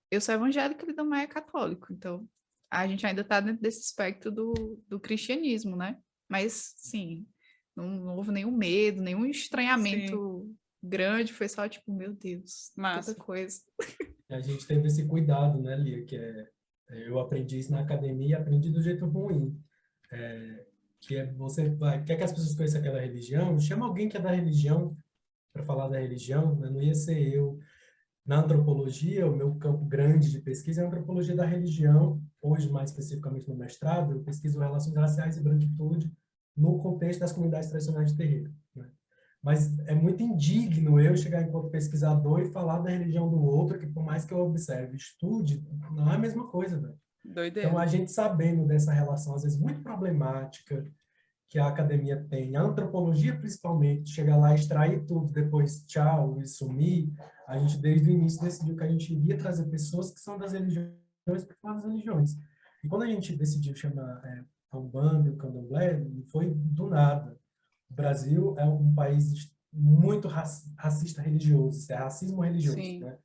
eu sou evangélica e o Lidomar é católico, então a gente ainda está dentro desse aspecto do cristianismo, né? Mas, sim, não houve nenhum medo, nenhum estranhamento grande, foi só tipo, meu Deus, Massa. tanta coisa. A gente teve esse cuidado, né, Lia, eu aprendi isso na academia e aprendi do jeito ruim. Você quer que as pessoas conheçam aquela religião, chama alguém que é da religião para falar da religião, né? Não ia ser eu. Na antropologia, o meu campo grande de pesquisa é a antropologia da religião. Hoje, mais especificamente no mestrado, eu pesquiso relações raciais e branquitude no contexto das comunidades tradicionais de terreiro, né? Mas é muito indigno eu chegar enquanto pesquisador e falar da religião do outro, que por mais que eu observe, estude, não é a mesma coisa, velho. Doideira. Então, a gente sabendo dessa relação, às vezes, muito problemática que a academia tem, a antropologia principalmente, chegar lá, extrair tudo, depois tchau e sumir, a gente desde o início decidiu que a gente iria trazer pessoas que são das religiões para falar das religiões. E quando a gente decidiu chamar a Umbanda e o Candomblé, não foi do nada. O Brasil é um país muito racista religioso, isso é racismo religioso, né?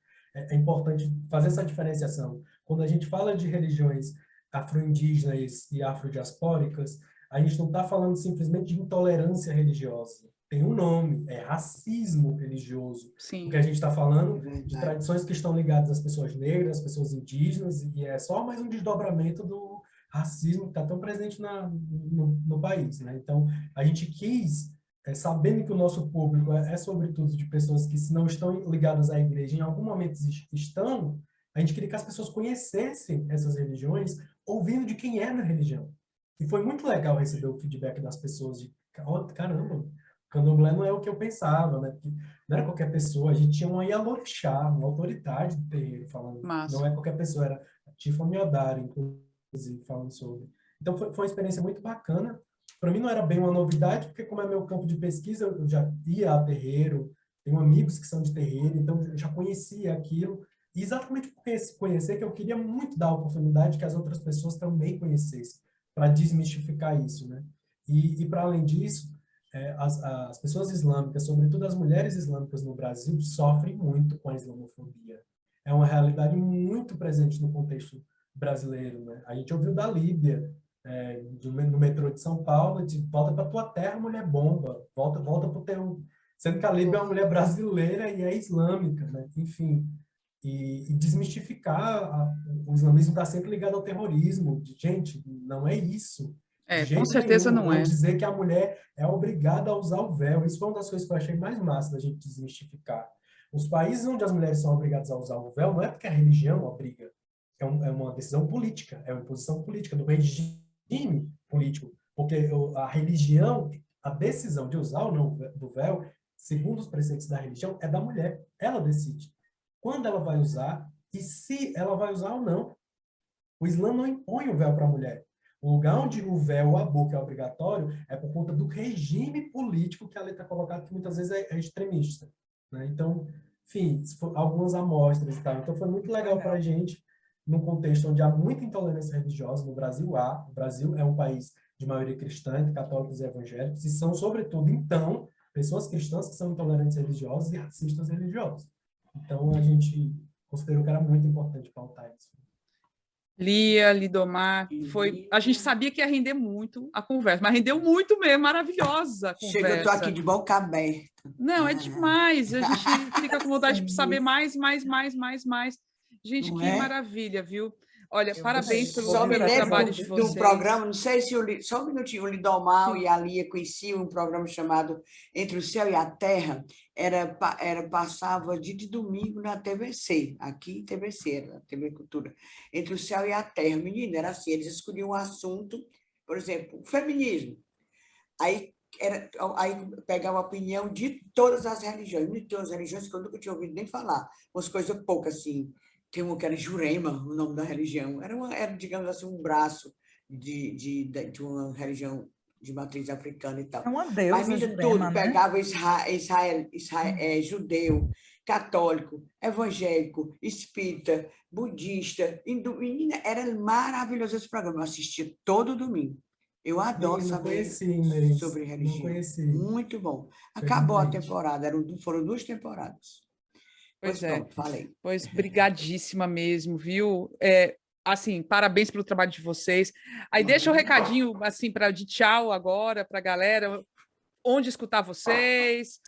é importante fazer essa diferenciação. Quando a gente fala de religiões afro-indígenas e afrodiaspóricas, a gente não está falando simplesmente de intolerância religiosa. Tem um nome, é racismo religioso. Sim. Porque a gente está falando de tradições que estão ligadas às pessoas negras, às pessoas indígenas, e é só mais um desdobramento do racismo que está tão presente no país, né? Então, a gente quis, sabendo que o nosso público sobretudo de pessoas que, se não estão ligadas à igreja, em algum momento estão, a gente queria que as pessoas conhecessem essas religiões, ouvindo de quem é na religião. E foi muito legal receber o feedback das pessoas de, oh, caramba, o candomblé não é o que eu pensava, né? Porque não era qualquer pessoa, a gente tinha uma Ialorixá, uma autoridade do terreiro falando, Massa. não é qualquer pessoa, era a Tifone Odara, inclusive, falando sobre. Então, foi uma experiência muito bacana. Para mim não era bem uma novidade, porque como é meu campo de pesquisa, eu já ia a terreiro, tenho amigos que são de terreiro, então eu já conhecia aquilo. E exatamente por conhecer que eu queria muito dar a oportunidade que as outras pessoas também conhecessem, para desmistificar isso, né? E para além disso, as pessoas islâmicas, sobretudo as mulheres islâmicas no Brasil, sofrem muito com a islamofobia. É uma realidade muito presente no contexto brasileiro, né? A gente ouviu da Líbia, no metrô de São Paulo, de volta para tua terra, mulher bomba, volta para o teu... Sendo que a Líbia é uma mulher brasileira e é islâmica, né? Enfim, e desmistificar o islamismo está sempre ligado ao terrorismo. Gente, não é isso. De Com jeito certeza nenhum. não é. Ou dizer que a mulher é obrigada a usar o véu. Isso foi uma das coisas que eu achei mais massa da gente desmistificar. Os países onde as mulheres são obrigadas a usar o véu não é porque a religião obriga. É uma decisão política, é uma imposição política do regime político. Porque a religião, a decisão de usar ou não do véu, segundo os preceitos da religião, é da mulher. Ela decide quando ela vai usar e se ela vai usar ou não. O Islã não impõe o véu para a mulher. O lugar onde o véu, o abu, que é obrigatório, é por conta do regime político que a lei está colocada, que muitas vezes é extremista, né? Então, enfim, algumas amostras e tal. Então, foi muito legal para a gente, num contexto onde há muita intolerância religiosa, no Brasil há. O Brasil é um país de maioria cristã, entre católicos e evangélicos, e são, sobretudo, então, pessoas cristãs que são intolerantes religiosas e racistas religiosos. Então, a gente considerou que era muito importante pautar isso. Lia, Lidomar, a gente sabia que ia render muito a conversa, mas rendeu muito mesmo, maravilhosa a conversa. Chega, eu tô aqui de boca aberta. Não, é demais, a gente fica com vontade de saber mais. Gente, Não que maravilha, viu? Olha, parabéns pelo só me trabalho lembro de de vocês. um programa, não sei se só um minutinho, o Lidomar e a Lia conheciam um programa chamado Entre o Céu e a Terra, passava de domingo na TVC, aqui TVC, era TV Cultura, Entre o Céu e a Terra. Menina, era assim, eles escolhiam um assunto, por exemplo, feminismo. Aí pegava a opinião de todas as religiões, de todas as religiões que eu nunca tinha ouvido nem falar, umas coisas poucas assim. Tem uma que era Jurema, o nome da religião. Era, digamos assim, um braço de uma religião de matriz africana e tal. É uma deusa, mas Jurema, tudo, né? pegava judeu, católico, evangélico, espírita, budista, hindu. Menina, era maravilhoso esse programa. Eu assistia todo domingo. Eu adoro saber sobre religião. Não conheci. Muito bom. Acabou a temporada, foram 2 temporadas. Pois pronto, falei. Pois brigadíssima mesmo, viu? Assim, parabéns pelo trabalho de vocês. Aí deixa um recadinho assim de tchau agora para a galera, onde escutar vocês,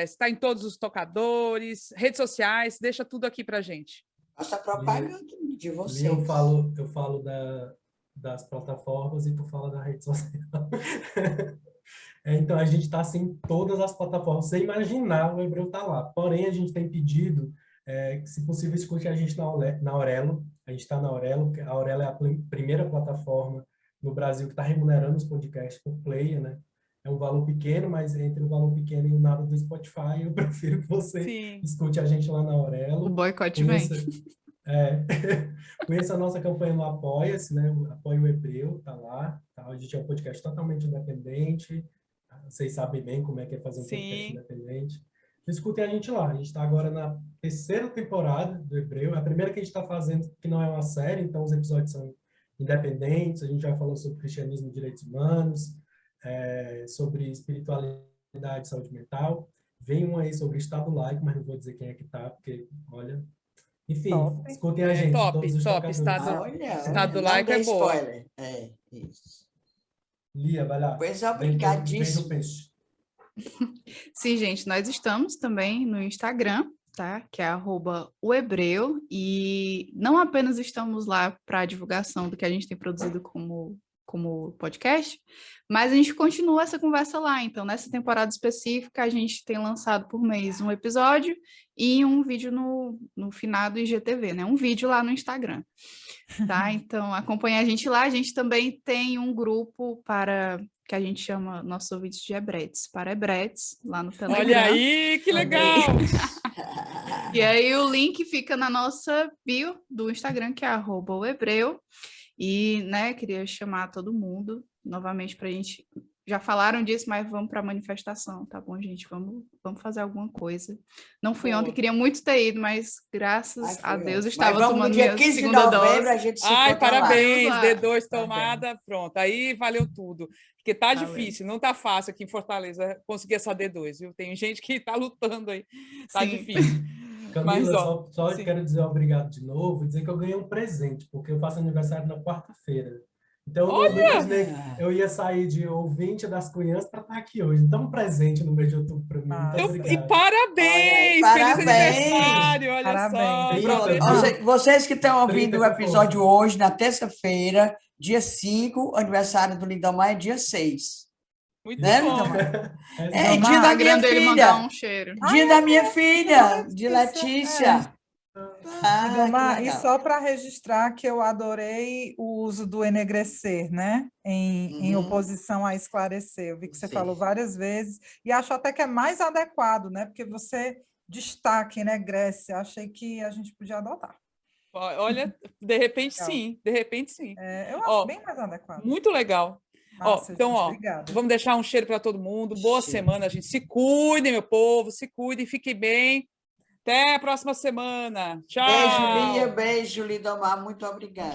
está em todos os tocadores, redes sociais, deixa tudo aqui para a gente. Essa propaganda de vocês. Eu falo das plataformas e tu fala da rede social. Então, a gente está assim, em todas as plataformas. Você imaginar, o Hebreu está lá. Porém, a gente tem pedido que, se possível, escute a gente na Aurelo. A gente está na Aurelo. A Aurelo é a primeira plataforma no Brasil que está remunerando os podcasts por player, né? É um valor pequeno, mas entre o valor pequeno e o nada do Spotify, eu prefiro que você escute a gente lá na Aurelo. O boicote vem. Conheça a nossa campanha no Apoia-se, né? Apoia o Hebreu, tá lá. Tá? A gente é um podcast totalmente independente. Vocês sabem bem como é que é fazer um podcast independente. Escutem a gente lá. A gente está agora na 3ª temporada do Hebreu. É a primeira que a gente está fazendo, que não é uma série, então os episódios são independentes. A gente já falou sobre cristianismo e direitos humanos, sobre espiritualidade e saúde mental. Vem um aí sobre Estado laico, mas não vou dizer quem é que tá, porque, olha, Enfim, Top. escutem a gente, top, todos os top, tocadores. estado- Olha, Estado do não Laico dê é boa. spoiler. É, isso. Lia, vai lá. Pois Vende o obrigadíssimo. peixe. Sim, gente, nós estamos também no Instagram, tá? Que é @ohebreu, e não apenas estamos lá para a divulgação do que a gente tem produzido como podcast, mas a gente continua essa conversa lá. Então, nessa temporada específica, a gente tem lançado por mês um episódio e um vídeo no finado IGTV, né? Um vídeo lá no Instagram, tá? Então, acompanha a gente lá. A gente também tem um grupo que a gente chama nossos ouvintes de hebretes, para hebretes, lá no Telegram. Olha aí, que legal! E aí o link fica na nossa bio do Instagram, que é @ohebreu. E, né, queria chamar todo mundo novamente para a gente. Já falaram disso, mas vamos para a manifestação, tá bom, gente? Vamos fazer alguma coisa. Não fui Boa. ontem, queria muito ter ido, mas graças Ai, a foi Deus ótimo. estava Mas vamos tomando no dia minha 15 de segunda novembro, dose. a gente se Ai, encontra lá. parabéns, lá. D2 Tá tomada, pronto. Aí valeu tudo. Porque tá Valeu. difícil, não tá fácil aqui em Fortaleza conseguir essa D2, viu? Tem gente que tá lutando aí, tá Sim. difícil. Camila, Mas, ó, só sim. quero dizer obrigado de novo e dizer que eu ganhei um presente, porque eu faço aniversário na quarta-feira. Então, eu não imaginei que eu ia sair de ouvinte das Cunhãs para estar aqui hoje. Então, um presente no mês de outubro para mim. Muito Massa. E obrigado. parabéns! Olha aí, Feliz parabéns! aniversário! Olha Parabéns. só! Trinta, pra Pronto, você. viu? vocês que estão ouvindo 30 o com episódio força. hoje, na terça-feira, dia 5, o aniversário do Lindomar é dia 6. Muito Né, bom. Lindomar? É, É Lindomar, dia O da minha Instagram dele mandar filha. um cheiro. Dia da minha filha, de Letícia, Letícia. Ah, que Lindomar, e legal. só para registrar que eu adorei o uso do enegrecer, né? Em Uhum. oposição a esclarecer. Eu vi que você Sim. falou várias vezes, e acho até que é mais adequado, né? Porque você destaca, enegrece. Achei que a gente podia adotar. Olha, de repente Legal. sim, de repente sim. Eu acho Ó, bem mais adequado. muito legal. Ó, Massa, então, gente, ó, obrigada. vamos deixar um cheiro para todo mundo. Boa Cheiro. semana, gente. Se cuidem, meu povo, se cuidem, fiquem bem. Até a próxima semana. Tchau. Beijo, Lia. Beijo, Lindomar. Muito obrigada.